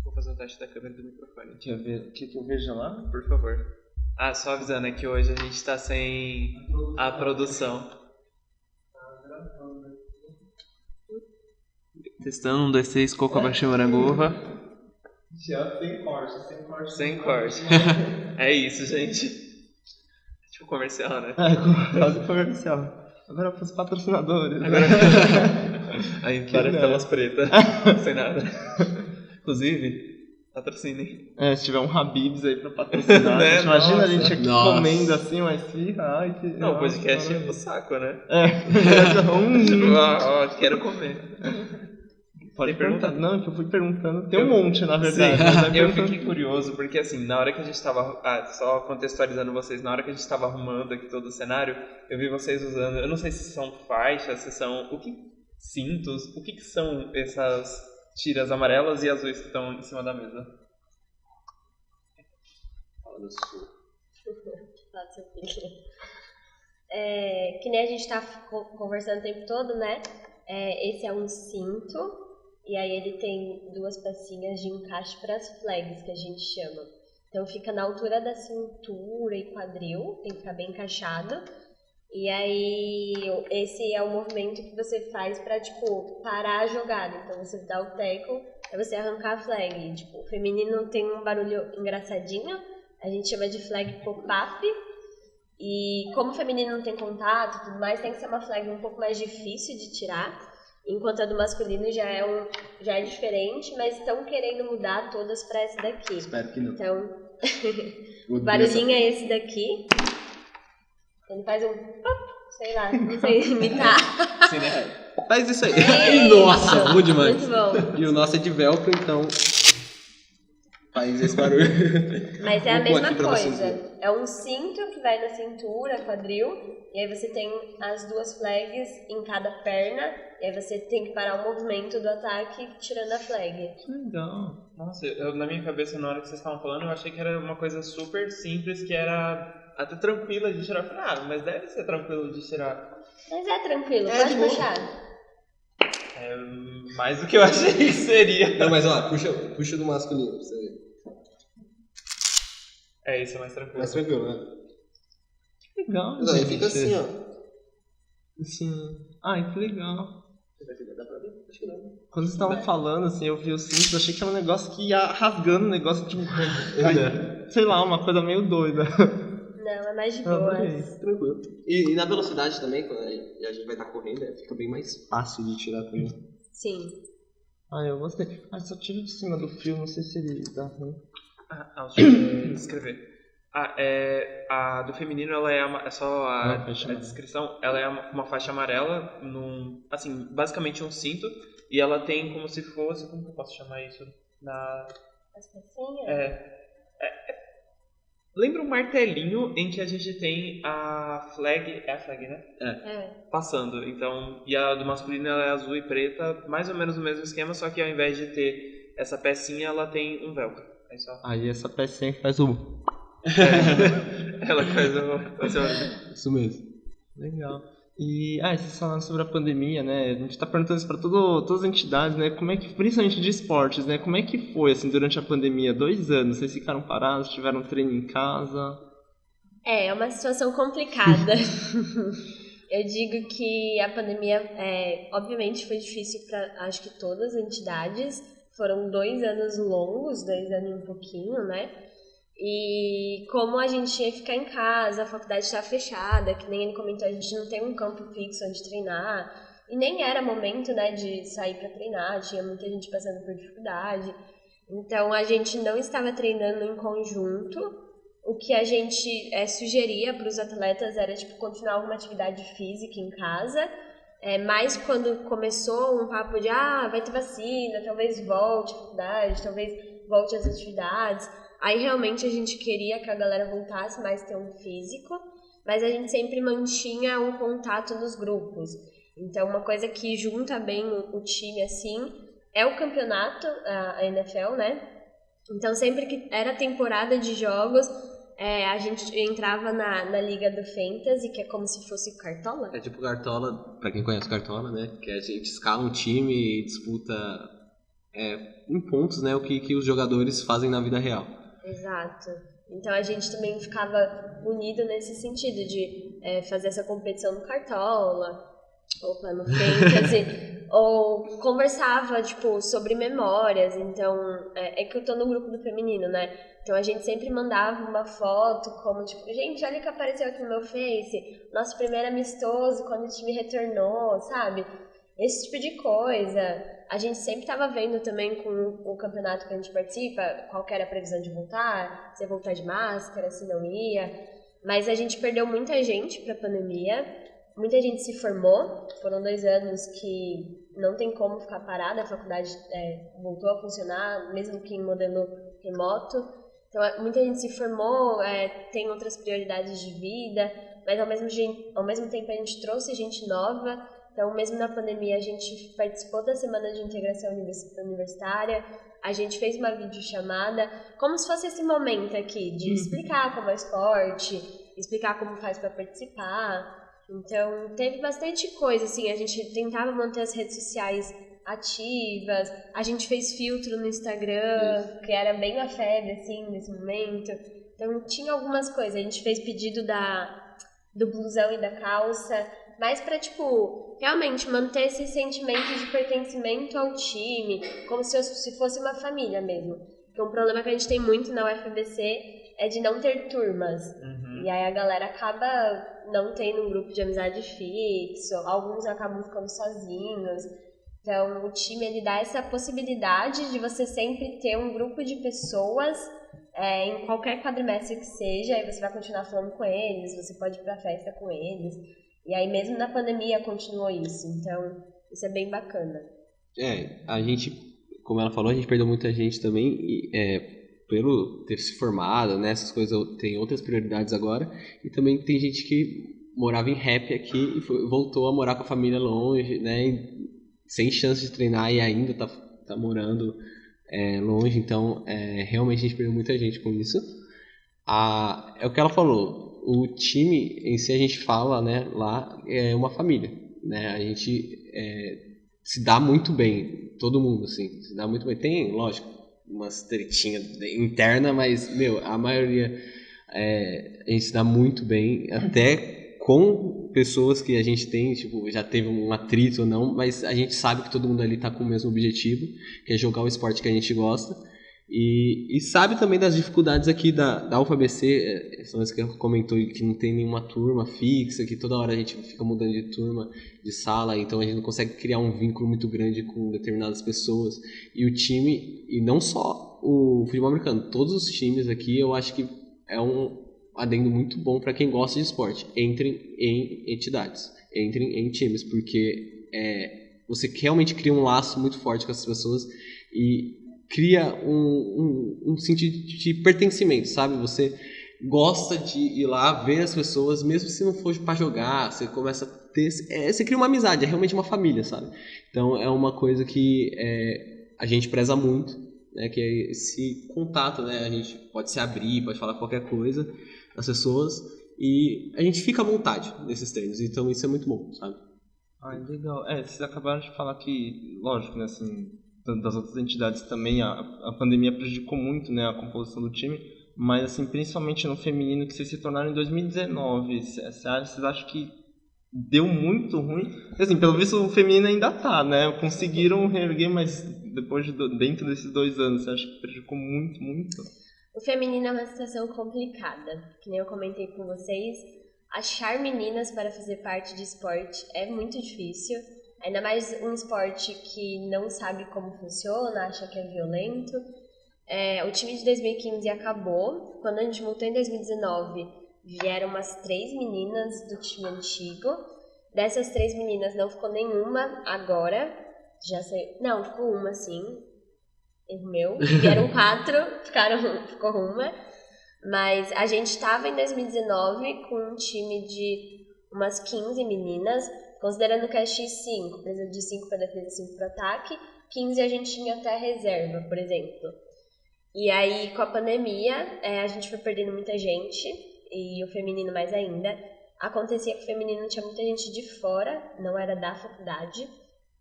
Vou fazer o teste da câmera do microfone. Quer ver o que eu vejo lá? Por favor. Só avisando, é que hoje a gente tá sem a produção. Testando, 1, 2, 3, coco, abaixo, moranguva. Já sem corte. Sem corte. É isso, gente. Tipo comercial, né? Quase comercial. Agora para os patrocinadores. Aí várias telas pretas. Sem nada. Inclusive, patrocinem. Se tiver um Habib's aí pra patrocinar, Né? Imagina a gente aqui Nossa. comendo assim, uma esfirra. Ai, que... Não, o podcast é pro saco, né? Quero comer. Pode Tem perguntar. pergunta? Não, que eu fui perguntando. Tem um monte, na verdade. Sim, Mas aí eu perguntando- fiquei curioso, porque assim, na hora que a gente tava... só contextualizando vocês, na hora que a gente tava arrumando aqui todo o cenário, eu vi vocês usando... Eu não sei se são faixas, se são... cintos? O que são essas tiras amarelas e azuis que estão em cima da mesa? Fala da sua. Fala do seu filho. Que nem a gente tá conversando o tempo todo, né? Esse é um cinto. E aí ele tem 2 pecinhas de encaixe para as flags, que a gente chama. Então fica na altura da cintura e quadril, tem que ficar bem encaixado. E aí esse é o movimento que você faz para, tipo, parar a jogada. Então você dá o tackle, é você arrancar a flag. Tipo, o feminino tem um barulho engraçadinho, a gente chama de flag pop-up. E como o feminino não tem contato e tudo mais, tem que ser uma flag um pouco mais difícil de tirar. Enquanto a do masculino já é diferente, mas estão querendo mudar todas para essa daqui. Espero que não. Então, o barulhinho é esse daqui. Ele faz um pop, sei lá, não sei imitar. Sim, né? Faz isso aí. É Nossa, isso. bom demais. Muito bom. E o nosso é de velcro, então faz esse barulho. Mas é a Vou pôr mesma aqui pra vocês coisa. É um cinto que vai na cintura, quadril, e aí você tem as 2 flags em cada perna, e aí você tem que parar o movimento do ataque tirando a flag. Que legal. Nossa, na minha cabeça, na hora que vocês estavam falando, eu achei que era uma coisa super simples, que era até tranquila de tirar. Eu falei, mas deve ser tranquilo de tirar. Mas é tranquilo, É, pode de boa. puxar. É mais do que eu achei que seria. Não, mas ó, puxa do masculino pra você ver. É isso, é mais tranquilo. Mais tranquilo, né? Que legal, Mas, ó, ele gente. fica assim, ó. Assim. Ai, que legal. Dá pra ver? Acho que não. Quando vocês estavam falando, assim, eu vi o cinto, achei que era um negócio que ia rasgando o negócio, tipo... ai, sei lá, uma coisa meio doida. Não, é mais de Adorei. boas. Tranquilo. E na velocidade também, quando a gente vai estar correndo, fica bem mais fácil de tirar também. Sim. Eu gostei. Só tiro de cima do fio, não sei se ele dá ruim. Deixa eu escrever. A do feminino, ela é só a faixa descrição, ela é uma faixa amarela, assim, basicamente um cinto, e ela tem como se fosse, como que eu posso chamar isso? As pecinhas? Lembra um martelinho em que a gente tem a flag, é a flag, né? Passando, então, e a do masculino ela é azul e preta, mais ou menos o mesmo esquema, só que ao invés de ter essa pecinha, ela tem um velcro. É só. Aí essa pecinha que faz o... Ela faz o... Isso mesmo. Legal. E, vocês falando sobre a pandemia, né? A gente tá perguntando isso pra todas as entidades, né? Como é que, principalmente de esportes, né? Como é que foi, assim, durante a pandemia? 2 anos, vocês ficaram parados, tiveram treino em casa? É uma situação complicada. Eu digo que a pandemia, obviamente, foi difícil para, acho que todas as entidades. Foram 2 anos longos, 2 anos e um pouquinho, né? E como a gente tinha que ficar em casa, a faculdade estava fechada, que nem ele comentou, a gente não tem um campo fixo onde treinar. E nem era momento, né, de sair para treinar, tinha muita gente passando por dificuldade. Então a gente não estava treinando em conjunto. O que a gente sugeria para os atletas era, tipo, continuar alguma atividade física em casa, Mas quando começou um papo de vai ter vacina, talvez volte à faculdade, talvez volte às atividades, aí realmente a gente queria que a galera voltasse mais a ter um físico, mas a gente sempre mantinha um contato nos grupos. Então uma coisa que junta bem o time assim é o campeonato, a NFL, né? Então sempre que era temporada de jogos, a gente entrava na liga do Fantasy, que é como se fosse Cartola. É tipo Cartola, pra quem conhece Cartola, né? Que a gente escala um time e disputa em pontos, né? O que os jogadores fazem na vida real. Exato. Então a gente também ficava unido nesse sentido de fazer essa competição no Cartola, no Fantasy, ou conversava, tipo, sobre memórias. Então, é que eu tô no grupo do feminino, né? Então a gente sempre mandava uma foto como, tipo, gente, olha o que apareceu aqui no meu Face, nosso primeiro amistoso, quando o time retornou, sabe? Esse tipo de coisa. A gente sempre tava vendo também com o campeonato que a gente participa, qual que era a previsão de voltar, se ia voltar de máscara, se não ia. Mas a gente perdeu muita gente pra pandemia, muita gente se formou, foram 2 anos que não tem como ficar parada, a faculdade voltou a funcionar, mesmo que em modelo remoto. Então, muita gente se formou, tem outras prioridades de vida, mas ao mesmo tempo a gente trouxe gente nova. Então, mesmo na pandemia, a gente participou da Semana de Integração Universitária, a gente fez uma videochamada, como se fosse esse momento aqui, de explicar como é o esporte, explicar como faz para participar. Então, teve bastante coisa, assim, a gente tentava manter as redes sociais ativas, a gente fez filtro no Instagram, que era bem a febre, assim, nesse momento. Então, tinha algumas coisas, a gente fez pedido do blusão e da calça, mas pra, tipo, realmente manter esse sentimento de pertencimento ao time, como se fosse uma família mesmo. Porque um problema que a gente tem muito na UFABC é de não ter turmas. E aí a galera acaba não tendo um grupo de amizade fixo, alguns acabam ficando sozinhos. Então, o time, ele dá essa possibilidade de você sempre ter um grupo de pessoas em qualquer quadrimestre que seja, aí você vai continuar falando com eles, você pode ir pra festa com eles. E aí, mesmo na pandemia, continuou isso. Então, isso é bem bacana. A gente, como ela falou, a gente perdeu muita gente também, pelo ter se formado, né? Essas coisas tem outras prioridades agora. E também tem gente que morava em rap aqui e voltou a morar com a família longe, né? E sem chance de treinar e ainda tá morando longe. Então, realmente a gente perdeu muita gente com isso. É o que ela falou. O time em si, a gente fala, né, lá, é uma família, né? A gente se dá muito bem, todo mundo, assim, se dá muito bem. Tem, lógico, umas tretinhas internas, mas, a maioria a gente se dá muito bem, até com pessoas que a gente tem, tipo, já teve um atrito ou não, mas a gente sabe que todo mundo ali tá com o mesmo objetivo, que é jogar o esporte que a gente gosta. E sabe também das dificuldades aqui da UFABC, são as que eu comentou, que não tem nenhuma turma fixa, que toda hora a gente fica mudando de turma, de sala, então a gente não consegue criar um vínculo muito grande com determinadas pessoas. E o time, e não só o futebol americano, todos os times aqui, eu acho que é um adendo muito bom para quem gosta de esporte. Entrem em entidades, entrem em times, porque você realmente cria um laço muito forte com essas pessoas e cria um sentido de pertencimento, sabe? Você gosta de ir lá ver as pessoas, mesmo se não for para jogar, você começa a ter... você cria uma amizade, é realmente uma família, sabe? Então é uma coisa que a gente preza muito, né? Que é esse contato, né? A gente pode se abrir, pode falar qualquer coisa das pessoas e a gente fica à vontade nesses treinos, então isso é muito bom, sabe? Legal. Vocês acabaram de falar que, lógico, né, assim, das outras entidades também, a pandemia prejudicou muito, né, a composição do time, mas assim, principalmente no feminino, que vocês se tornaram em 2019, vocês acham que deu muito ruim? Assim, pelo visto o feminino ainda tá, né, conseguiram reerguer, mas dentro desses 2 anos, você acha que prejudicou muito, muito? O feminino é uma situação complicada, que nem eu comentei com vocês, achar meninas para fazer parte de esporte é muito difícil. Ainda mais um esporte que não sabe como funciona, acha que é violento. O time de 2015 acabou. Quando a gente voltou em 2019, vieram umas 3 meninas do time antigo. Dessas 3 meninas não ficou nenhuma agora. Já sei. Não, ficou uma sim. Erro meu. Vieram 4, ficou uma. Mas a gente estava em 2019 com um time de umas 15 meninas, considerando que é X5, precisa de 5 para defesa e 5 para ataque. 15 a gente tinha até reserva, por exemplo. E aí, com a pandemia, a gente foi perdendo muita gente, e o feminino mais ainda. Acontecia que o feminino tinha muita gente de fora, não era da faculdade,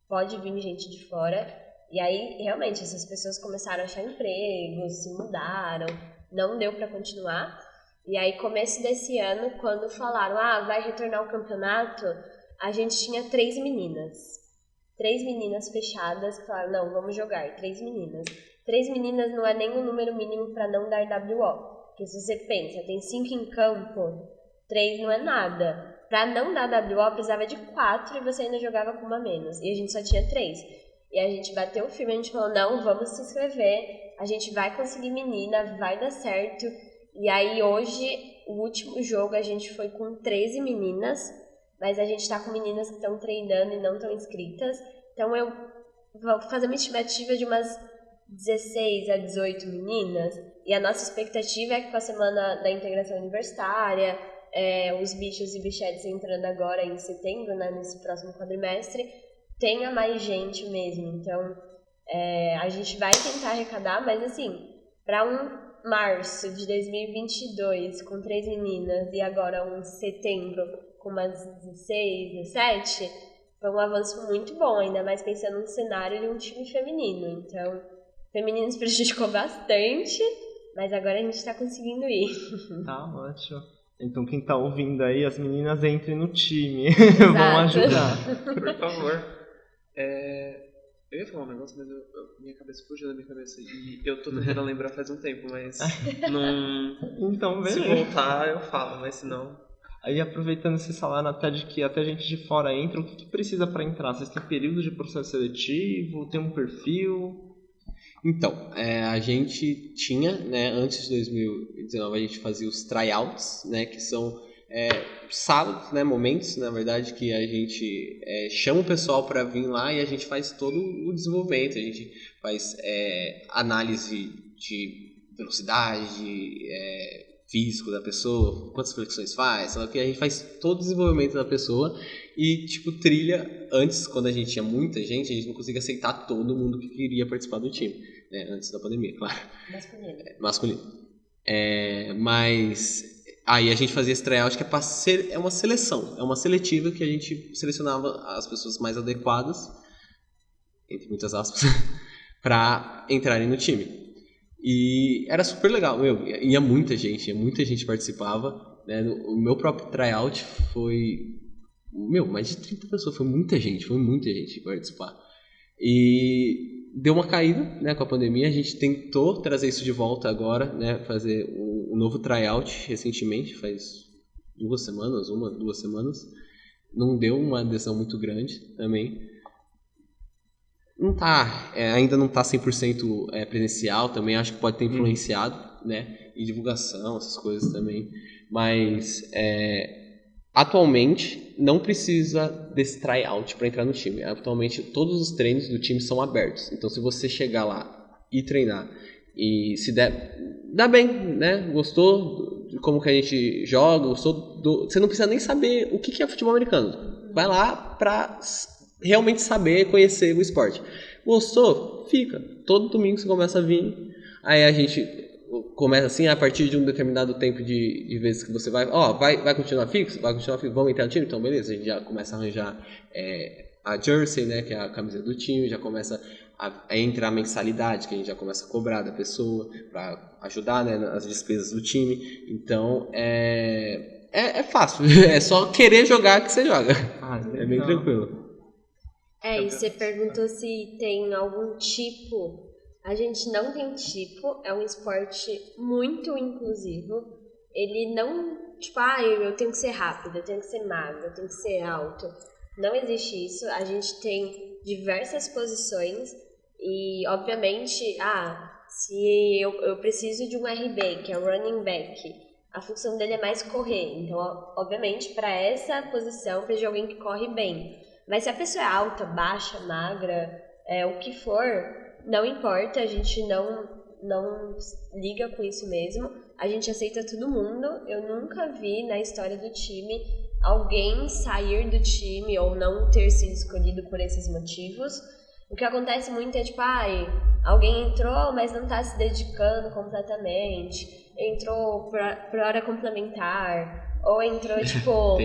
pode vir gente de fora. E aí, realmente, essas pessoas começaram a achar emprego, se mudaram, não deu para continuar. E aí, começo desse ano, quando falaram, vai retornar o campeonato, a gente tinha 3 meninas. 3 meninas fechadas que falaram, não, vamos jogar, 3 meninas. 3 meninas não é nem o número mínimo para não dar WO. Porque se você pensa, tem 5 em campo, 3 não é nada. Para não dar WO, precisava de 4 e você ainda jogava com uma menos. E a gente só tinha 3. E a gente bateu o filme, a gente falou, não, vamos se inscrever, a gente vai conseguir menina, vai dar certo. E aí hoje, o último jogo, a gente foi com 13 meninas, mas a gente tá com meninas que estão treinando e não estão inscritas. Então eu vou fazer uma estimativa de umas 16 a 18 meninas. E a nossa expectativa é que com a semana da integração universitária, os bichos e bichetes entrando agora em setembro, né, nesse próximo quadrimestre, tenha mais gente mesmo. Então, a gente vai tentar arrecadar, mas assim, para um março de 2022 com 3 meninas e agora um setembro com umas 16, 17, foi um avanço muito bom, ainda mais pensando no cenário de um time feminino. Então, feminino nos prejudicou bastante, mas agora a gente tá conseguindo ir. Tá ótimo. Então quem tá ouvindo aí, as meninas entrem no time. Exato. Vão ajudar. Por favor. Eu ia falar um negócio, mas minha cabeça fugiu da minha cabeça. E eu tô tentando lembrar faz um tempo, mas não... Então, Se beleza. voltar, eu falo, mas se não... Aí aproveitando esse salário até de que até gente de fora entra, o que precisa para entrar? Vocês têm período de processo seletivo? Tem um perfil? Então, a gente tinha, né, antes de 2019, a gente fazia os tryouts, né, que são sábados, né, momentos, na verdade, que a gente chama o pessoal para vir lá e a gente faz todo o desenvolvimento, a gente faz análise de velocidade, físico da pessoa, quantas flexões faz, sabe? Que a gente faz todo o desenvolvimento da pessoa e, tipo, trilha. Antes, quando a gente tinha muita gente, a gente não conseguia aceitar todo mundo que queria participar do time, né? Antes da pandemia, claro. Masculino. Mas aí a gente fazia esse tryout que é uma seleção, é uma seletiva que a gente selecionava as pessoas mais adequadas, entre muitas aspas, para entrarem no time. E era super legal, ia muita gente participava, né? O meu próprio tryout foi, mais de 30 pessoas, foi muita gente participar. E deu uma caída, né, com a pandemia, a gente tentou trazer isso de volta agora, né, fazer um novo tryout recentemente, faz 2 semanas, 2 semanas, não deu uma adesão muito grande também. Não tá, ainda não está 100% presencial também, acho que pode ter influenciado, né, e divulgação, essas coisas também, mas atualmente não precisa desse tryout para entrar no time. Atualmente todos os treinos do time são abertos, então se você chegar lá e treinar e se dá bem, né, gostou de como que a gente joga, você não precisa nem saber o que é futebol americano, vai lá para realmente saber, conhecer o esporte. Gostou? Fica. Todo domingo você começa a vir. Aí a gente começa assim, a partir de um determinado tempo de vezes que você vai continuar fixo? Vai continuar fixo? Vamos entrar no time? Então, beleza. A gente já começa a arranjar a jersey, né, que é a camisa do time. Já começa a entrar a mensalidade, que a gente já começa a cobrar da pessoa para ajudar, né, nas despesas do time. Então, é fácil. É só querer jogar que você joga. É bem tranquilo. E você perguntou se tem algum tipo. A gente não tem tipo, é um esporte muito inclusivo. Ele não, tipo, eu tenho que ser rápido, eu tenho que ser magro, eu tenho que ser alto. Não existe isso. A gente tem diversas posições e, obviamente, se eu preciso de um RB, que é um running back, a função dele é mais correr. Então, obviamente, para essa posição, precisa de alguém que corre bem. Mas se a pessoa é alta, baixa, magra, o que for, não importa, a gente não liga com isso mesmo. A gente aceita todo mundo. Eu nunca vi na história do time alguém sair do time ou não ter sido escolhido por esses motivos. O que acontece muito é tipo, alguém entrou, mas não tá se dedicando completamente, entrou por hora complementar, ou entrou, tipo,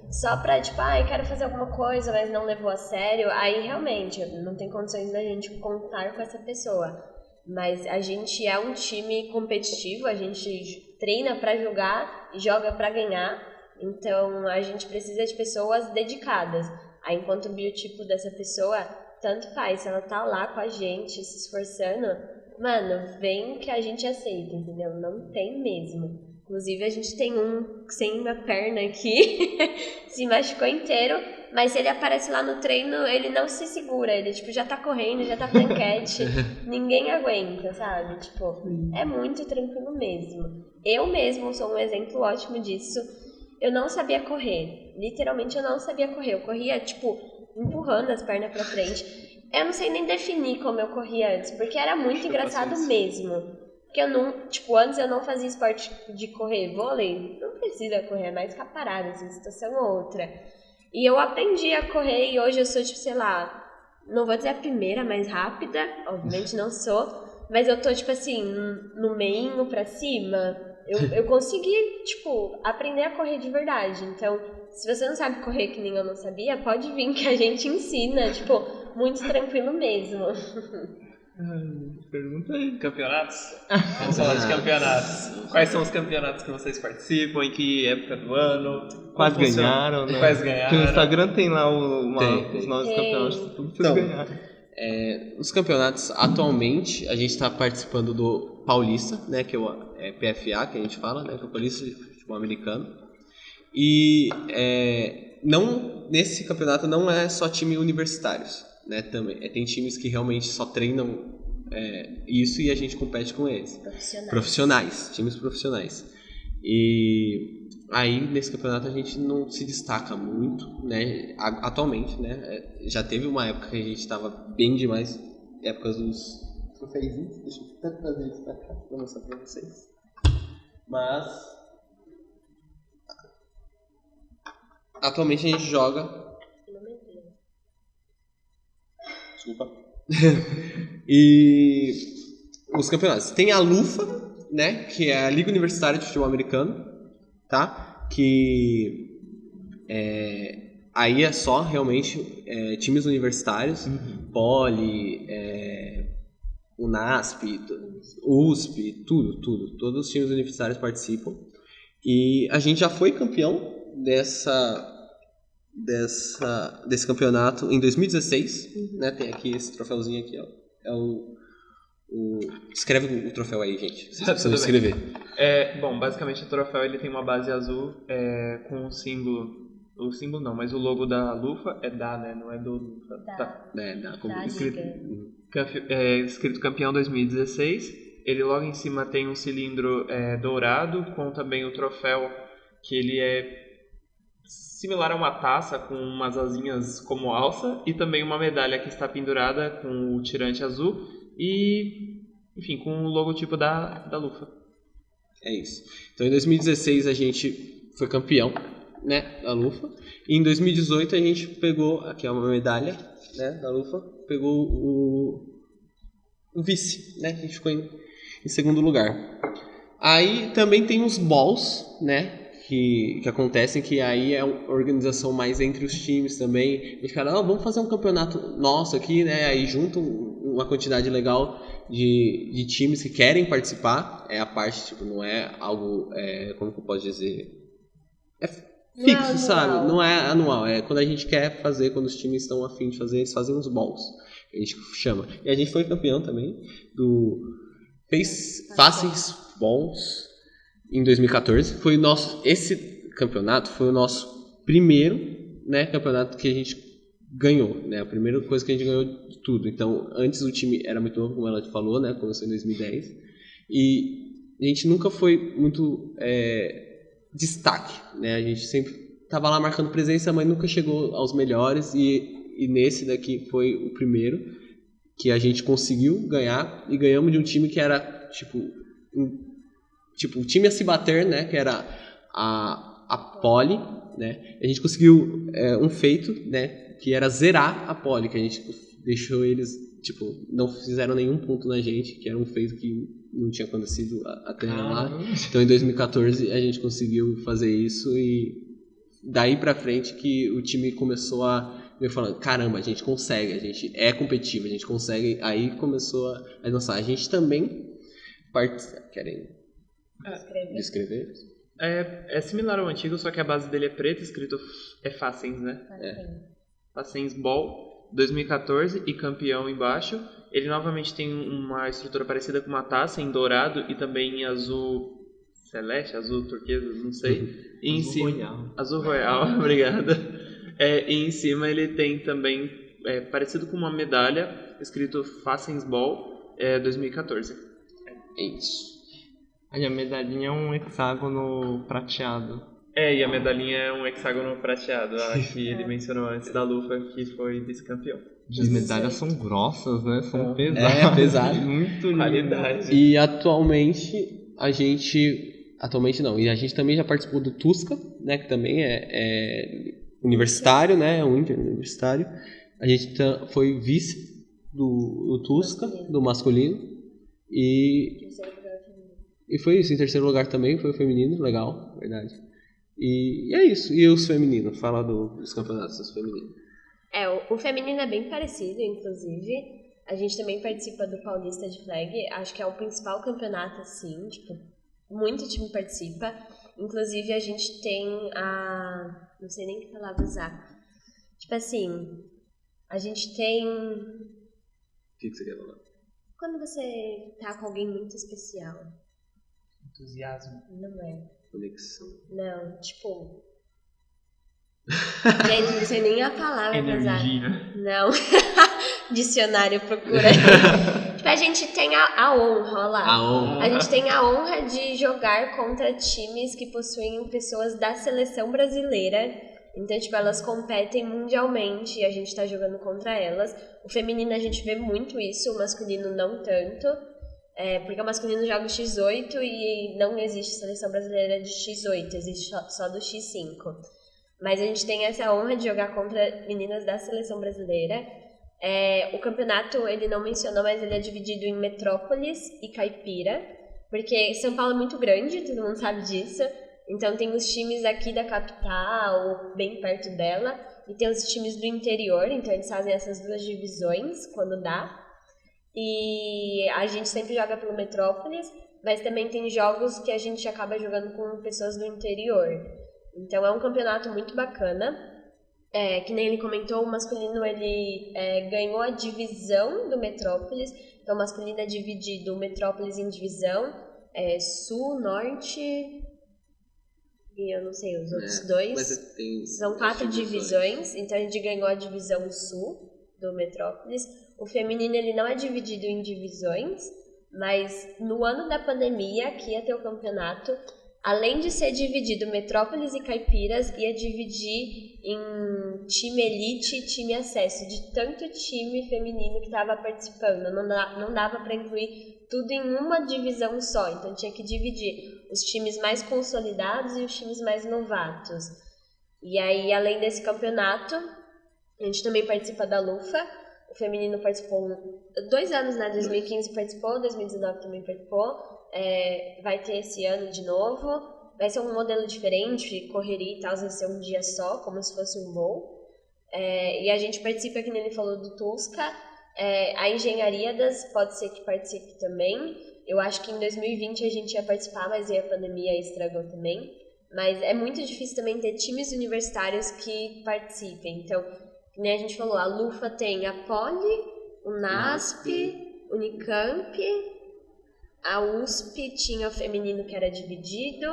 só pra, tipo, quero fazer alguma coisa, mas não levou a sério. Aí, realmente, não tem condições da gente contar com essa pessoa. Mas a gente é um time competitivo, a gente treina pra jogar e joga pra ganhar. Então, a gente precisa de pessoas dedicadas. Aí, enquanto o biotipo dessa pessoa, tanto faz, se ela tá lá com a gente, se esforçando, mano, vem que a gente aceita, entendeu? Não tem mesmo. Inclusive, a gente tem um sem uma perna aqui, se machucou inteiro, mas se ele aparece lá no treino, ele não se segura, ele, tipo, já tá correndo, já tá franquete, ninguém aguenta, sabe? Tipo, é muito tranquilo mesmo. Eu mesmo sou um exemplo ótimo disso. Eu não sabia correr, literalmente eu não sabia correr, eu corria, tipo, empurrando as pernas pra frente. Eu não sei nem definir como eu corria antes, porque era muito engraçado mesmo. Porque eu não, tipo, antes eu não fazia esporte de correr, vôlei, não precisa correr, é mais ficar parado, assim, situação ou outra. E eu aprendi a correr e hoje eu sou, tipo, sei lá, não vou dizer a primeira mais rápida, obviamente não sou, mas eu tô, tipo assim, no meinho pra cima, eu consegui, tipo, aprender a correr de verdade. Então, se você não sabe correr que nem eu não sabia, pode vir que a gente ensina, tipo, muito tranquilo mesmo. Pergunta aí. Campeonatos? Vamos falar de campeonatos. Quais são os campeonatos que vocês participam? Em que época do ano? Quais ganharam, né? Quais ganharam? Porque no Instagram tem lá os novos campeonatos, tudo que vocês ganharam. Os campeonatos, atualmente, a gente está participando do Paulista, né, que é o PFA, que a gente fala, né, que é o Paulista de Futebol Americano. E nesse campeonato não é só time universitários, né, também. Tem times que realmente só treinam isso e a gente compete com eles. Times profissionais. E aí, nesse campeonato, a gente não se destaca muito, né, atualmente, né. Já teve uma época que a gente estava bem demais, épocas dos troféuzinhos. Deixa eu tentar trazer isso pra cá, pra mostrar pra vocês. Mas atualmente a gente joga... Desculpa. E os campeonatos. Tem a LUFA, né, que é a Liga Universitária de Futebol Americano, tá? Que aí é só realmente times universitários, Poli, UNASP, USP, tudo. Todos os times universitários participam. E a gente já foi campeão desse campeonato em 2016, né? Tem aqui esse troféuzinho aqui, ó. Escreve o troféu aí, gente. Vocês precisam escrever. Bom, basicamente o troféu ele tem uma base azul com o símbolo. O símbolo não, mas o logo da LUFA é da, né? Não é do LUFA. Escrito campeão 2016. Ele logo em cima tem um cilindro dourado com também o troféu que ele é similar a uma taça com umas asinhas como alça e também uma medalha que está pendurada com o tirante azul e, enfim, com o logotipo da LUFA. É isso. Então, em 2016 a gente foi campeão, né, da LUFA. E em 2018 a gente pegou, aqui é uma medalha, né, da LUFA, pegou o vice, né, a gente ficou em segundo lugar. Aí também tem os balls, né, que acontecem, que aí é uma organização mais entre os times também. A gente fala, vamos fazer um campeonato nosso aqui, né? Aí juntam uma quantidade legal de times que querem participar. É a parte, tipo, não é algo, como que eu posso dizer? É fixo, sabe? Não é anual. É quando a gente quer fazer, quando os times estão a fim de fazer, eles fazem uns balls. A gente chama. E a gente foi campeão também fez Fáceis Balls em 2014. Esse campeonato foi o nosso primeiro, né, campeonato que a gente ganhou, né, a primeira coisa que a gente ganhou de tudo. Então, antes o time era muito novo, como ela falou, né, começou em 2010, e a gente nunca foi muito destaque, né? A gente sempre tava lá marcando presença, mas nunca chegou aos melhores, e nesse daqui foi o primeiro que a gente conseguiu ganhar, e ganhamos de um time que era, tipo, o time a se bater, né? Que era a Poli, né? A gente conseguiu um feito, né? Que era zerar a Poli, que a gente deixou eles, tipo, não fizeram nenhum ponto na gente, que era um feito que não tinha acontecido até lá. Então, em 2014, a gente conseguiu fazer isso, e daí pra frente que o time começou a me falando, caramba, a gente consegue, a gente é competitivo, a gente consegue. Aí começou a lançar. A gente também querem descrever? É similar ao antigo, só que a base dele é preta, escrito Facens, né? Facens Ball 2014 e campeão embaixo. Ele novamente tem uma estrutura parecida com uma taça em dourado e também em azul celeste, azul turquesa, não sei. E em cima, Royal. Azul Royal, obrigado. E em cima ele tem também, parecido com uma medalha, escrito Facens Ball 2014. É isso. Aí a medalhinha é um hexágono prateado. E a medalhinha é um hexágono prateado, a que ele mencionou antes da lufa, que foi vice-campeão. As medalhas são grossas, né? São pesadas. Pesado. Muito lindas. Qualidade. E atualmente a gente também já participou do Tusca, né? Que também é universitário, né? É um interuniversitário. A gente foi vice do Tusca, do masculino. E foi isso, em terceiro lugar também, foi o feminino, legal, verdade. E é isso. E os femininos? Fala dos campeonatos dos femininos. O feminino é bem parecido, inclusive. A gente também participa do Paulista de Flag. Acho que é o principal campeonato, assim. Tipo, muito time participa. Inclusive, a gente tem não sei nem que palavra usar. Tipo assim, a gente tem... O que você quer falar? Quando você tá com alguém muito especial. Entusiasmo. Não é. Conexão. Não, tipo... Gente, não sei nem a palavra pra usar. Energia. Não. Dicionário, procura aí. Tipo, a gente tem a honra, ó lá. A gente tem a honra de jogar contra times que possuem pessoas da seleção brasileira. Então, tipo, elas competem mundialmente e a gente tá jogando contra elas. O feminino a gente vê muito isso, o masculino não tanto. Porque o masculino joga o X8 e não existe seleção brasileira de X8, existe só do X5. Mas a gente tem essa honra de jogar contra meninas da seleção brasileira. O campeonato, ele não mencionou, mas ele é dividido em Metrópolis e Caipira. Porque São Paulo é muito grande, todo mundo sabe disso. Então tem os times aqui da capital, ou bem perto dela. E tem os times do interior, então eles fazem essas duas divisões quando dá. E a gente sempre joga pelo Metrópolis, mas também tem jogos que a gente acaba jogando com pessoas do interior. Então é um campeonato muito bacana. Que nem ele comentou, o masculino ele ganhou a divisão do Metrópolis. Então o masculino é dividido, o Metrópolis em divisão, sul, norte e eu não sei os outros dois. Mas são 4 divisões, então a gente ganhou a divisão sul do Metrópolis. O feminino ele não é dividido em divisões, mas no ano da pandemia, que ia ter o campeonato, além de ser dividido Metrópolis e Caipiras, ia dividir em time elite e time acesso, de tanto time feminino que estava participando. Não dava para incluir tudo em uma divisão só, então tinha que dividir os times mais consolidados e os times mais novatos. E aí, além desse campeonato, a gente também participa da Lufa. O feminino participou 2 anos, né? 2015 participou, 2019 também participou. Vai ter esse ano de novo. Vai ser um modelo diferente, correria e tal, vai ser um dia só, como se fosse um bowl. E a gente participa, que nem ele falou, do Tusca. A Engenharia pode ser que participe também. Eu acho que em 2020 a gente ia participar, mas aí a pandemia estragou também. Mas é muito difícil também ter times universitários que participem. Então, como a gente falou, a Lufa tem a Poli, o NASP, Unicamp, a USP tinha o feminino que era dividido.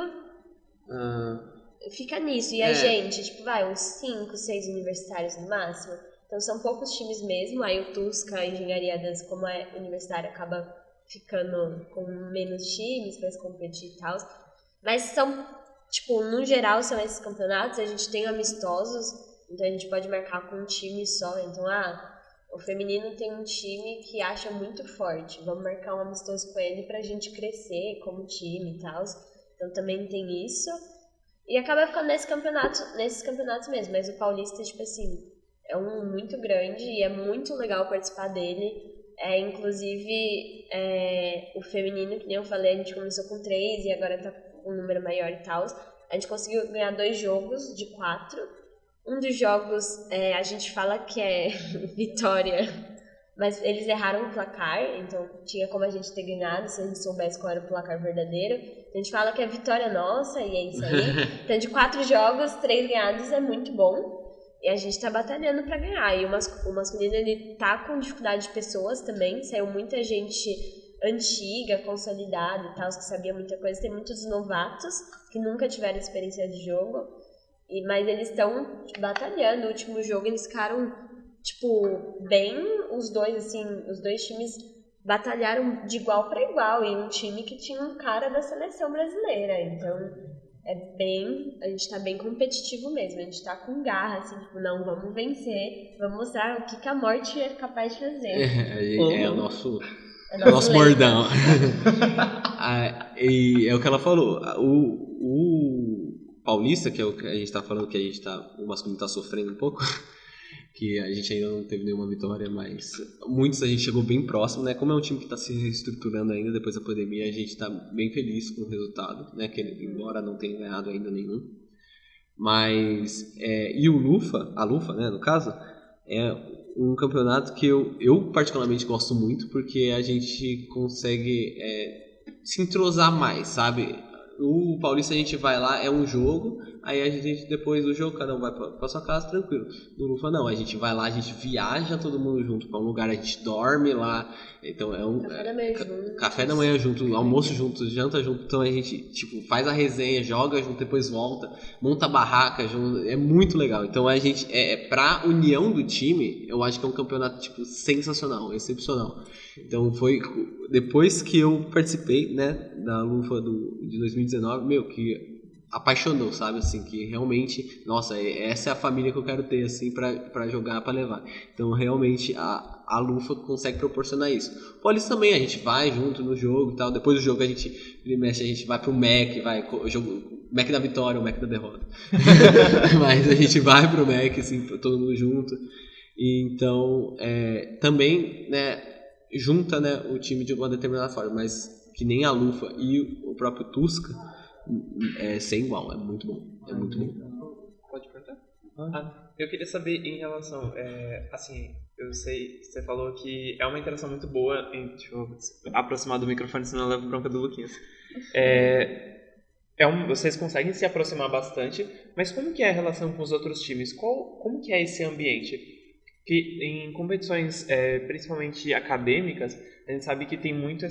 Fica nisso. E a gente, tipo, uns 5, 6 universitários no máximo. Então são poucos times mesmo. Aí o Tusca, a Engenharia como é universitária, acaba ficando com menos times pra se competir e tal. Mas são, tipo, no geral são esses campeonatos, a gente tem amistosos, então a gente pode marcar com um time só. Então, o feminino tem um time que acha muito forte, vamos marcar um amistoso com ele pra gente crescer como time e tal. Então também tem isso. E acaba ficando nesses campeonatos mesmo, mas o Paulista, tipo assim, é um muito grande e é muito legal participar dele. Inclusive, o feminino, que nem eu falei, a gente começou com 3 e agora tá com um número maior e tal. A gente conseguiu ganhar 2 jogos de 4. Um dos jogos, a gente fala que é vitória, mas eles erraram o placar, então tinha como a gente ter ganhado se a gente soubesse qual era o placar verdadeiro. A gente fala que é vitória nossa e é isso aí. Então, de 4 jogos, 3 ganhados é muito bom. E a gente tá batalhando pra ganhar. E o masculino, ele tá com dificuldade de pessoas também. Saiu muita gente antiga, consolidada e tal, que sabia muita coisa. Tem muitos novatos que nunca tiveram experiência de jogo. Mas eles estão batalhando. No último jogo, eles ficaram, tipo, bem... Os dois times batalharam de igual para igual. E um time que tinha um cara da seleção brasileira. Então... a gente tá bem competitivo mesmo, a gente tá com garra, assim, tipo, não, vamos vencer, vamos mostrar o que a morte é capaz de fazer. É o nosso bordão. E é o que ela falou, o Paulista, que é o que a gente tá falando, o masculino tá sofrendo um pouco, que a gente ainda não teve nenhuma vitória, mas muitos a gente chegou bem próximo, né? Como é um time que está se reestruturando ainda depois da pandemia, a gente está bem feliz com o resultado, né? Que embora não tenha ganhado ainda nenhum. Mas, e a Lufa, né, no caso, é um campeonato que eu particularmente gosto muito, porque a gente consegue se entrosar mais, sabe? O Paulista a gente vai lá, é um jogo, aí a gente depois do jogo cada um vai pra sua casa tranquilo. No Lufa não, a gente vai lá, a gente viaja todo mundo junto pra um lugar, a gente dorme lá, então café da manhã junto, almoço junto, janta junto, então a gente tipo faz a resenha, joga junto, depois volta, monta a barraca junto, é muito legal. Então a gente pra união do time, eu acho que é um campeonato tipo sensacional, excepcional. Então foi depois que eu participei, né, da Lufa de 2019, que apaixonou, sabe, assim, que realmente, nossa, essa é a família que eu quero ter, assim, pra jogar, pra levar. Então realmente a Lufa consegue proporcionar isso. O Paulista também, a gente vai junto no jogo e tal, depois do jogo a gente vai pro Mac, Mac da vitória, o Mac da derrota. Mas a gente vai pro Mac, assim, todo mundo junto. E então, também, né, junta, né, o time de uma determinada forma, mas que nem a Lufa e o próprio Tusca é sem igual, é muito bom, é muito bom. Pode perguntar? Eu queria saber em relação, assim, eu sei, você falou que é uma interação muito boa, deixa eu aproximar do microfone, senão eu levo bronca do Luquinhas. Vocês conseguem se aproximar bastante, mas como que é a relação com os outros times? Como que é esse ambiente? Que em competições, principalmente acadêmicas, a gente sabe que tem muito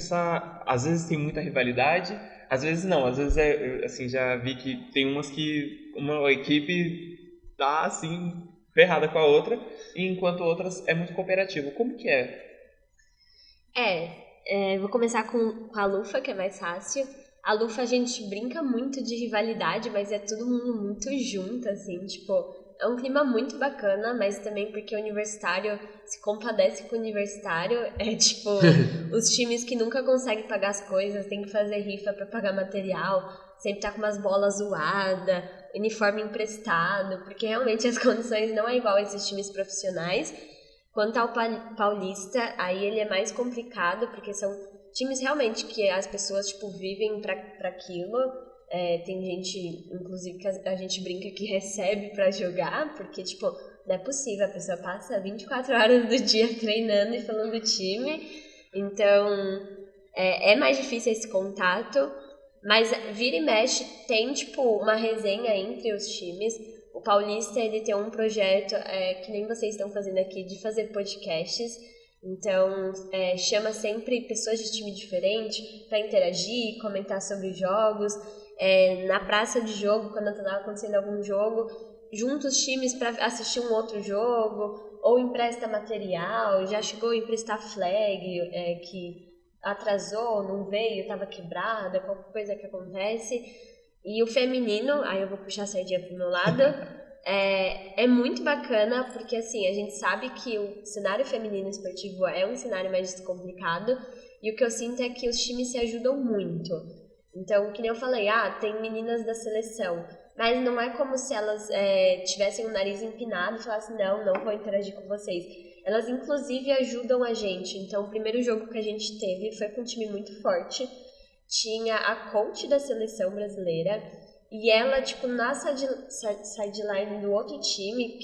às vezes tem muita rivalidade, às vezes não, às vezes assim, já vi que tem umas que uma equipe tá assim ferrada com a outra, enquanto outras é muito cooperativo. Como que é? Vou começar com a Lufa, que é mais fácil. A Lufa a gente brinca muito de rivalidade, mas é todo mundo muito junto, assim, tipo... É um clima muito bacana, mas também porque o universitário se compadece com o universitário. É tipo, os times que nunca conseguem pagar as coisas, tem que fazer rifa pra pagar material, sempre tá com umas bolas zoadas, uniforme emprestado, porque realmente as condições não é igual a esses times profissionais. Quanto ao Paulista, aí ele é mais complicado, porque são times realmente que as pessoas tipo, vivem pra aquilo. Tem gente, inclusive, que a gente brinca que recebe pra jogar, porque, tipo, não é possível, a pessoa passa 24 horas do dia treinando e falando do time, então é mais difícil esse contato, mas vira e mexe, tem, tipo, uma resenha entre os times. O Paulista, ele tem um projeto, que nem vocês estão fazendo aqui, de fazer podcasts, então chama sempre pessoas de time diferente pra interagir, comentar sobre jogos. Na praça de jogo, quando estava acontecendo algum jogo, junta os times para assistir um outro jogo, ou empresta material, já chegou a emprestar flag, que atrasou, não veio, tava quebrada, qualquer coisa que acontece. E o feminino, aí eu vou puxar a sardinha pro meu lado, é muito bacana, porque assim, a gente sabe que o cenário feminino esportivo é um cenário mais complicado, e o que eu sinto é que os times se ajudam muito. Então, que nem eu falei, tem meninas da seleção, mas não é como se elas tivessem o nariz empinado e falassem, não vou interagir com vocês. Elas, inclusive, ajudam a gente. Então, o primeiro jogo que a gente teve foi com um time muito forte. Tinha a coach da seleção brasileira e ela, tipo, na sideline do outro time,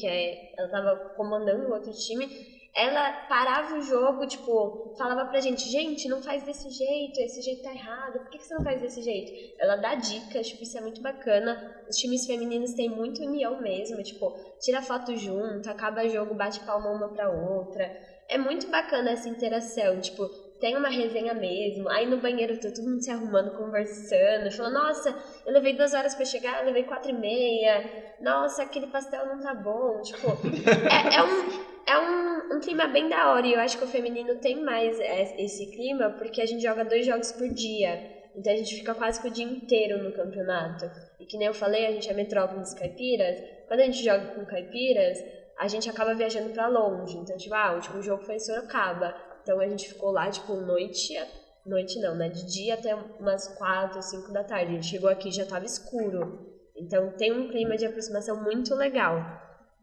ela tava comandando o outro time, ela parava o jogo, tipo, falava pra gente, não faz desse jeito, esse jeito tá errado, por que você não faz desse jeito? Ela dá dicas, tipo, isso é muito bacana. Os times femininos têm muita união mesmo, tipo, tira foto junto, acaba o jogo, bate palma uma pra outra. É muito bacana essa interação, tipo, tem uma resenha mesmo, aí no banheiro tá todo mundo se arrumando, conversando, falando, nossa, eu levei 2 horas pra chegar, eu levei 4h30, nossa, aquele pastel não tá bom, tipo, é um clima bem da hora, e eu acho que o feminino tem mais esse clima, porque a gente joga 2 jogos por dia, então a gente fica quase que o dia inteiro no campeonato, e que nem eu falei, a gente é Metrópolis Caipiras, quando a gente joga com Caipiras, a gente acaba viajando pra longe, então tipo, o último jogo foi em Sorocaba, então a gente ficou lá, tipo, noite não, né? De dia até umas 4, 5 da tarde. A gente chegou aqui e já tava escuro. Então tem um clima de aproximação muito legal.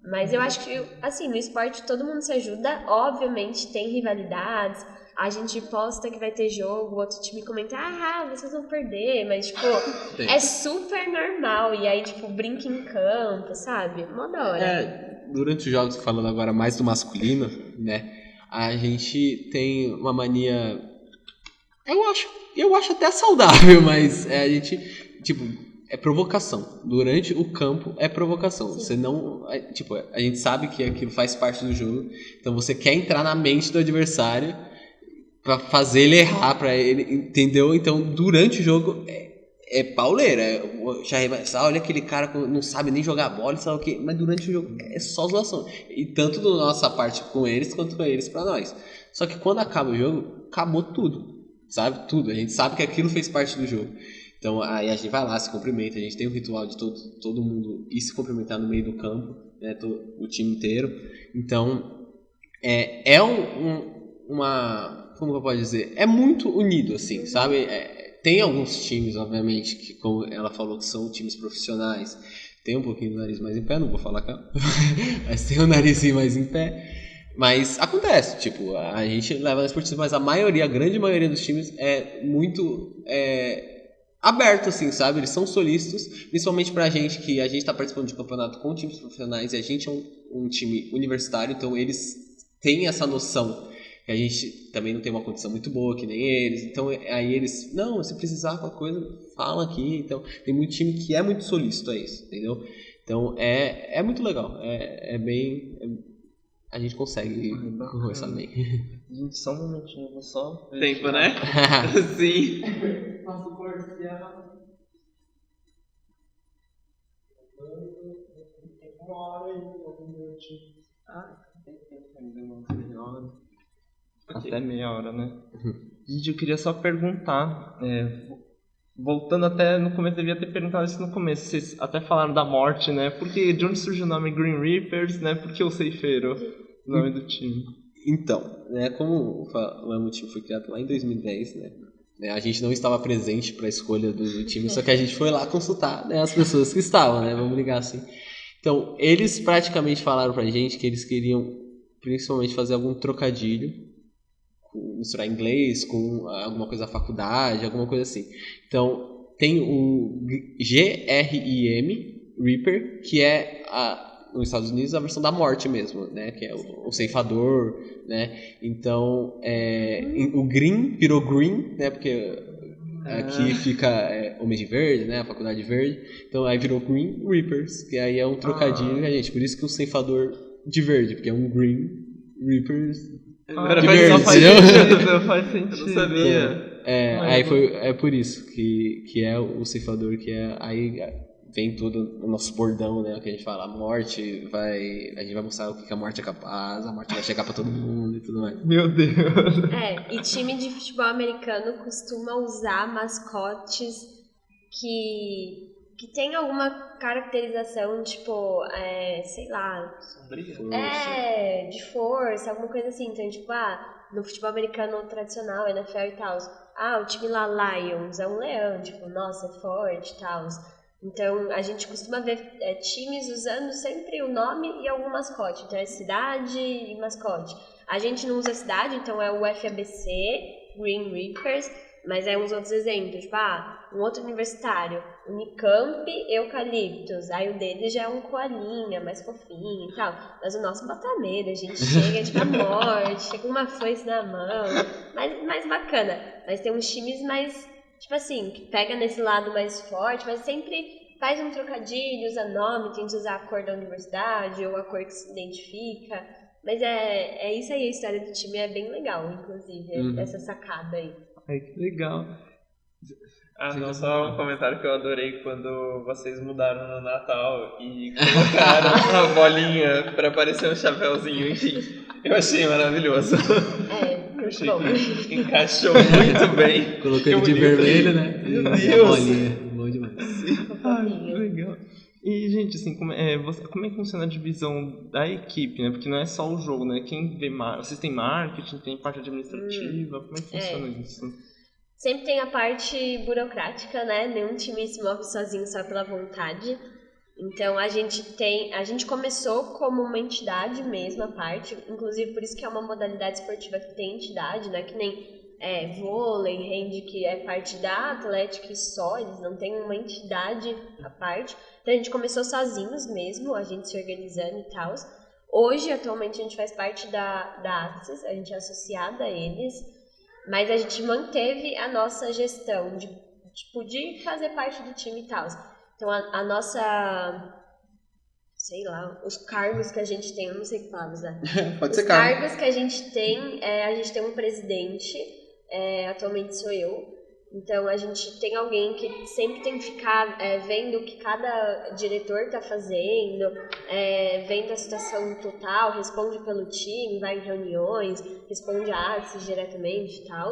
Mas eu acho que, assim, no esporte todo mundo se ajuda. Obviamente tem rivalidades. A gente posta que vai ter jogo, o outro time comenta, vocês vão perder. Mas, tipo, é super normal. E aí, tipo, brinca em campo, sabe? Mó da hora. Durante os jogos, falando agora mais do masculino, né? A gente tem uma mania, eu acho até saudável, mas a gente, tipo, é provocação. Durante o campo é provocação. Sim. Você não, tipo, a gente sabe que aquilo faz parte do jogo, então você quer entrar na mente do adversário pra fazer ele errar, pra ele, entendeu? Então, durante o jogo é pauleira. Olha aquele cara que não sabe nem jogar bola, sabe o quê? Mas durante o jogo é só zoação. E tanto da nossa parte com eles, quanto com eles pra nós. Só que quando acaba o jogo, acabou tudo. Sabe? Tudo. A gente sabe que aquilo fez parte do jogo. Então aí a gente vai lá, se cumprimenta. A gente tem o ritual de todo mundo ir se cumprimentar no meio do campo, né? O time inteiro. Então uma... Como eu posso dizer? É muito unido, assim, sabe? Tem alguns times, obviamente, que, como ela falou, que são times profissionais. Tem um pouquinho do nariz mais em pé, não vou falar cá. Mas tem o narizinho mais em pé. Mas acontece, tipo, a gente leva na esportiva, mas a grande maioria dos times é muito aberto, assim, sabe? Eles são solistas, principalmente pra gente, que a gente tá participando de campeonato com times profissionais e a gente é um time universitário, então eles têm essa noção que a gente também não tem uma condição muito boa, que nem eles. Então, aí eles... Não, se precisar qualquer coisa, fala aqui. Então, tem muito time que é muito solícito a isso, entendeu? Então, é muito legal. A gente consegue conversar bem. Gente, só um momentinho, eu vou só... Tempo, né? Sim. Faço corciar. Uma hora e algum minutinho. Tem tempo ainda, meia hora. Até meia hora, né? Gente, eu queria só perguntar, voltando até no começo, devia ter perguntado isso no começo, vocês até falaram da morte, né? De onde surgiu o nome Green Reapers, né? Por que o ceifeiro, o nome do time? Então, né, como o time foi criado lá em 2010, né? A gente não estava presente para a escolha do time, só que a gente foi lá consultar, né, as pessoas que estavam, né? Vamos ligar assim. Então, eles praticamente falaram pra gente que eles queriam principalmente fazer algum trocadilho, misturar inglês com alguma coisa da faculdade, alguma coisa assim. Então, tem o GRIM, Reaper, que é, nos Estados Unidos, a versão da morte mesmo, né? Que é o ceifador, né? Então, o Green virou Green, né? Porque aqui fica Homem de Verde, né? A Faculdade Verde. Então, aí virou Green Reapers, que aí é um trocadilho, né, gente? Por isso que o ceifador de verde, porque é um Green Reapers... Agora faz sentido. Eu não sabia. Aí é por isso que é o ceifador, que é aí vem tudo no nosso bordão, né? O que a gente fala, a gente vai mostrar o que a morte é capaz, a morte vai chegar pra todo mundo e tudo mais. Meu Deus. E time de futebol americano costuma usar mascotes que tem alguma caracterização, tipo, sei lá, Sombria. de força, alguma coisa assim. Então, tipo, no futebol americano tradicional, NFL e tal, o time lá, Lions, é um leão, tipo, nossa, é forte e tal. Então, a gente costuma ver times usando sempre o nome e algum mascote. Então, é cidade e mascote. A gente não usa cidade, então é o FABC, Green Reapers, mas uns outros exemplos, tipo, um outro universitário, Unicamp, Eucaliptus, aí o dele já é um coalinha, mais fofinho e tal, mas o nosso bota medo, a gente chega tipo a morte, chega com uma foice na mão, mais bacana, mas tem uns times mais, tipo assim, que pega nesse lado mais forte, mas sempre faz um trocadilho, usa nome, tenta usar a cor da universidade ou a cor que se identifica, mas é isso aí, a história do time é bem legal, inclusive, essa sacada aí. Ai, que legal. Não, só um comentário que eu adorei quando vocês mudaram no Natal e colocaram a bolinha pra parecer um chapéuzinho, enfim. Eu achei maravilhoso. Muito bom. Encaixou muito bem. Colocou ele de vermelho, né? Meu Deus. Bolinha, bom demais. Ai, que legal. E, gente, assim, como é que funciona a divisão da equipe, né? Porque não é só o jogo, né? Quem vê vocês têm marketing, tem parte administrativa, como é que funciona isso? Sempre tem a parte burocrática, né? Nenhum time se move sozinho só pela vontade. Então, a gente começou como uma entidade mesmo, a parte, inclusive por isso que é uma modalidade esportiva que tem entidade, né? Que nem vôlei, hand, que é parte da Atlética e só, eles não têm uma entidade à parte. Então a gente começou sozinhos mesmo, a gente se organizando e tal. Hoje, atualmente, a gente faz parte da Axis, a gente é associada a eles, mas a gente manteve a nossa gestão de fazer parte do time e tal. Então a nossa, sei lá, os cargos que a gente tem, eu não sei que palavras usar. Pode ser Os cargo. cargos que a gente tem um presidente, atualmente sou eu. Então, a gente tem alguém que sempre tem que ficar vendo o que cada diretor está fazendo, vendo a situação total, responde pelo time, vai em reuniões, responde a Axis diretamente e tal.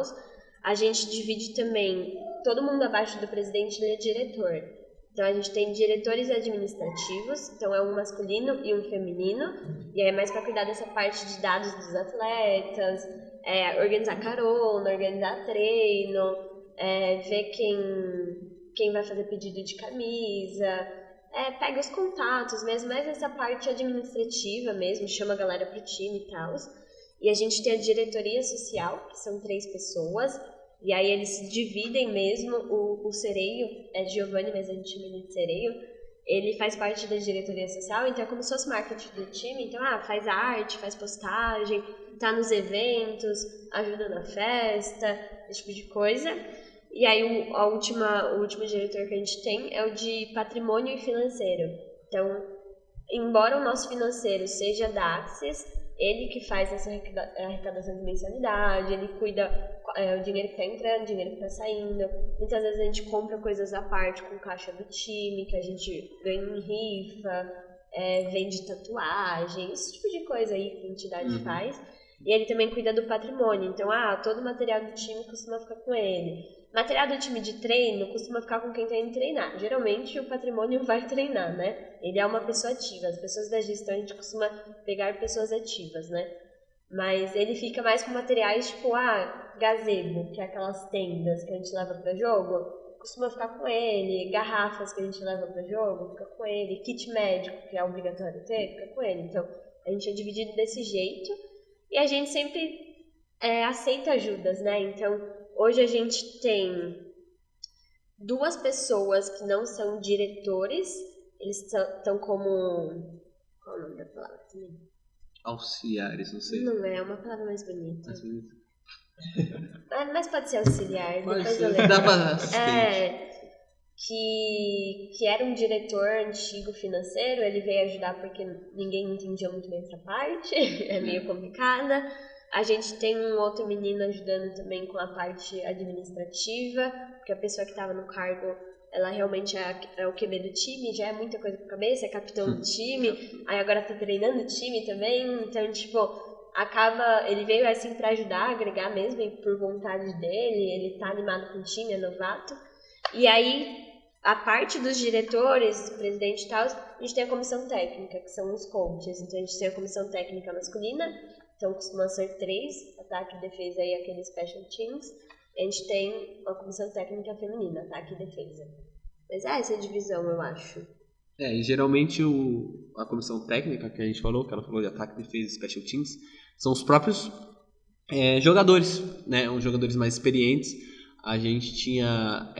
A gente divide também, todo mundo abaixo do presidente ele é diretor. Então, a gente tem diretores administrativos, então é um masculino e um feminino, e aí é mais para cuidar dessa parte de dados dos atletas, organizar carona, organizar treino, ver quem vai fazer pedido de camisa, pega os contatos mesmo, mas essa parte administrativa mesmo, chama a galera pro time e tal. E a gente tem a diretoria social, que são 3 pessoas, e aí eles se dividem mesmo, o Sereio, é Giovanni, mas a gente chama ele de Sereio, ele faz parte da diretoria social, então é como se fosse marketing do time, então faz arte, faz postagem, tá nos eventos, ajuda na festa, esse tipo de coisa. E aí o último diretor que a gente tem é o de patrimônio e financeiro. Então, embora o nosso financeiro seja da Axis, ele que faz essa arrecadação de mensalidade, ele cuida o dinheiro que está entrando, o dinheiro que está saindo. Muitas vezes a gente compra coisas à parte com caixa do time, que a gente ganha em rifa, vende tatuagem, esse tipo de coisa aí que a entidade faz. E ele também cuida do patrimônio, então todo o material do time costuma ficar com ele. Material do time de treino costuma ficar com quem está indo treinar. Geralmente o patrimônio vai treinar, né? Ele é uma pessoa ativa. As pessoas da gestão a gente costuma pegar pessoas ativas, né? Mas ele fica mais com materiais tipo gazebo, que é aquelas tendas que a gente leva para jogo, costuma ficar com ele. Garrafas que a gente leva para jogo, fica com ele. Kit médico, que é obrigatório ter, fica com ele. Então a gente é dividido desse jeito e a gente sempre aceita ajudas, né? Então hoje a gente tem 2 pessoas que não são diretores, eles estão como... Qual é o nome da palavra também? Auxiliares, não sei. Não é uma palavra mais bonita. Mais bonito. Mas pode ser auxiliar, Pode depois ser. eu lembro. Dá pra assistente. Que era um diretor antigo financeiro, ele veio ajudar porque ninguém entendia muito bem essa parte, é meio complicada. A gente tem um outro menino ajudando também com a parte administrativa, porque a pessoa que estava no cargo ela realmente é o QB do time, já é muita coisa pra cabeça, é capitão do time, aí agora tá treinando o time também, então, tipo, ele veio assim pra ajudar, agregar mesmo, e por vontade dele, ele tá animado com o time, é novato. E aí, a parte dos diretores, presidente e tal, a gente tem a comissão técnica, que são os coaches. Então, a gente tem a comissão técnica masculina, então costuma ser 3, ataque, defesa e aqueles special teams. A gente tem a comissão técnica feminina, ataque e defesa. Mas essa é a divisão, eu acho. E geralmente a comissão técnica que a gente falou, que ela falou de ataque, defesa e special teams, são os próprios jogadores, né? Os jogadores mais experientes. A gente tinha,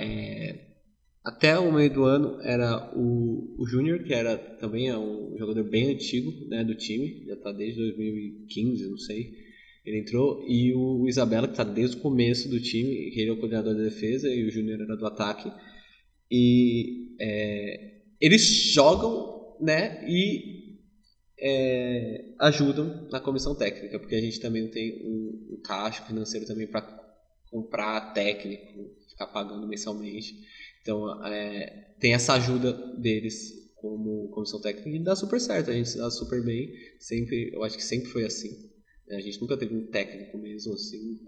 até o meio do ano, era o Júnior, que era também um jogador bem antigo, né, do time, já está desde 2015, não sei. Ele entrou, e o Isabela, que está desde o começo do time, que ele é o coordenador da defesa, e o Júnior era do ataque. E eles jogam, né, e ajudam na comissão técnica, porque a gente também tem um caixa financeiro também para comprar técnico, ficar pagando mensalmente. Então, tem essa ajuda deles como comissão técnica e dá super certo, a gente se dá super bem. Sempre, eu acho que sempre foi assim. A gente nunca teve um técnico mesmo assim,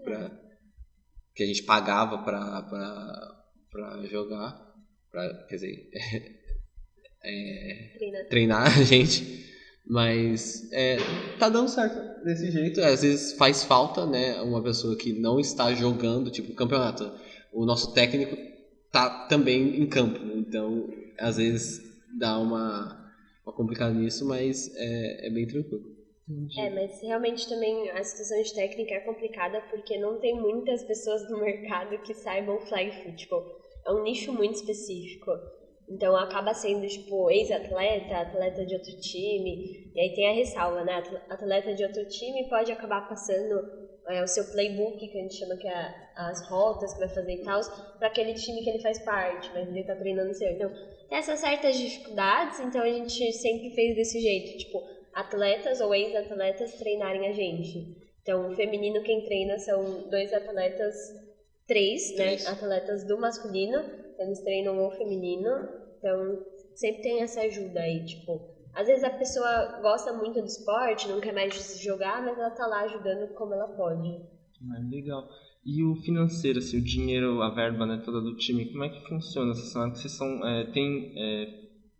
que a gente pagava para jogar, quer dizer, treinar a gente. Mas tá dando certo desse jeito. Às vezes faz falta, né, uma pessoa que não está jogando, tipo, o campeonato. O nosso técnico tá também em campo, então às vezes dá uma complicada nisso, mas é bem tranquilo. Mas realmente também a situação de técnica é complicada porque não tem muitas pessoas no mercado que saibam flag football. É um nicho muito específico. Então acaba sendo, tipo, ex-atleta, atleta de outro time, e aí tem a ressalva, né? Atleta de outro time pode acabar passando o seu playbook, que a gente chama que é as rotas que vai fazer e tal, para aquele time que ele faz parte, mas ele tá treinando o seu. Então tem essas certas dificuldades, então a gente sempre fez desse jeito, tipo, atletas ou ex-atletas treinarem a gente. Então o feminino quem treina são 2 atletas, 3, né? Atletas do masculino. Eles treinam o feminino, então sempre tem essa ajuda aí, tipo, às vezes a pessoa gosta muito do esporte, não quer mais jogar, mas ela tá lá ajudando como ela pode. Legal. E o financeiro, assim, o dinheiro, a verba, né, toda do time, como é que funciona? Vocês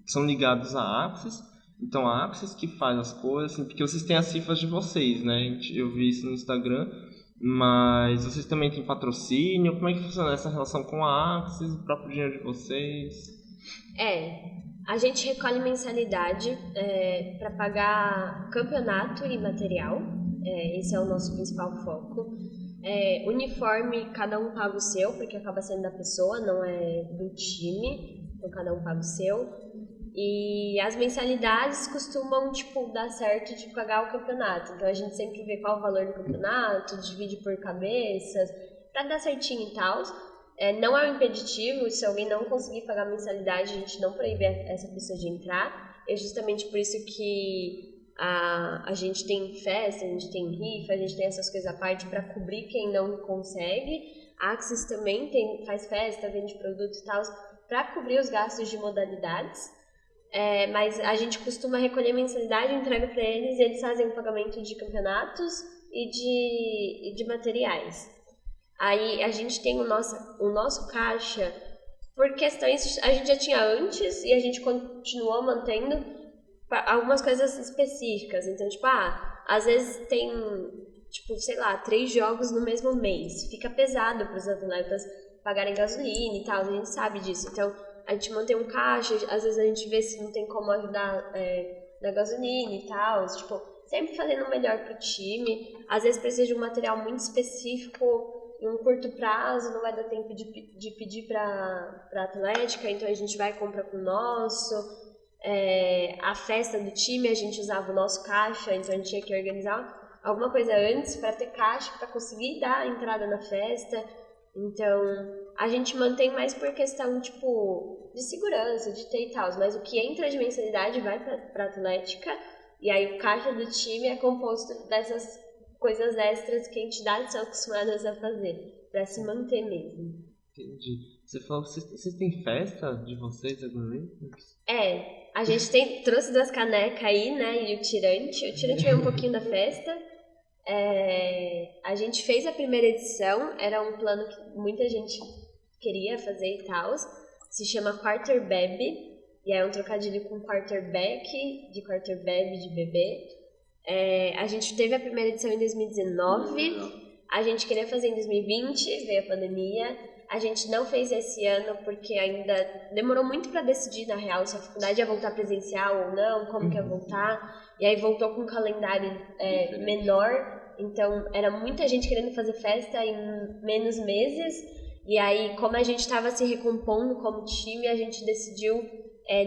são ligados à Axis, então a Axis que faz as coisas, assim, porque vocês têm as cifras de vocês, né? Eu vi isso no Instagram. Mas vocês também têm patrocínio? Como é que funciona essa relação com a Axis, o próprio dinheiro de vocês? A gente recolhe mensalidade para pagar campeonato e material. Esse é o nosso principal foco. Uniforme, cada um paga o seu, porque acaba sendo da pessoa, não é do time. Então cada um paga o seu. E as mensalidades costumam, tipo, dar certo de pagar o campeonato. Então a gente sempre vê qual o valor do campeonato, divide por cabeças, pra dar certinho e tal. Não é um impeditivo, se alguém não conseguir pagar a mensalidade, a gente não proíbe essa pessoa de entrar. É justamente por isso que a gente tem festa, a gente tem rifa, a gente tem essas coisas à parte para cobrir quem não consegue. A Axis também faz festa, vende produto e tal, para cobrir os gastos de modalidades. Mas a gente costuma recolher mensalidade, entrega para eles e eles fazem o pagamento de campeonatos e de materiais. Aí a gente tem o nosso caixa, por questões a gente já tinha antes e a gente continuou mantendo algumas coisas específicas. Então, tipo, às vezes tem, tipo, sei lá, 3 jogos no mesmo mês. Fica pesado para os atletas pagarem gasolina e tal, a gente sabe disso. Então, a gente mantém um caixa, às vezes a gente vê se não tem como ajudar na gasolina e tal, tipo, sempre fazendo o melhor pro time. Às vezes precisa de um material muito específico em um curto prazo, não vai dar tempo de pedir pra Atlética, então a gente vai e compra com o nosso. A festa do time, a gente usava o nosso caixa, então a gente tinha que organizar alguma coisa antes para ter caixa, para conseguir dar a entrada na festa. Então, a gente mantém mais por questão, tipo, de segurança, de ter e tal, mas o que entra de mensalidade vai pra Atlética, e aí o caixa do time é composto dessas coisas extras que entidades são acostumadas a fazer, pra se manter mesmo. Entendi. Você falou, vocês têm festa de vocês, Green Reapers? A gente trouxe 2 canecas aí, né, e o tirante. O tirante veio um pouquinho da festa. A gente fez a primeira edição, era um plano que muita gente queria fazer e tal. Se chama Quarterbaby, e é um trocadilho com quarterback, de quarterbaby, de bebê. A gente teve a primeira edição em 2019, a gente queria fazer em 2020, veio a pandemia. A gente não fez esse ano porque ainda demorou muito para decidir, na real, se a faculdade ia voltar presencial ou não, como que ia voltar. E aí voltou com um calendário menor, então era muita gente querendo fazer festa em menos meses. E aí, como a gente estava se recompondo como time, a gente decidiu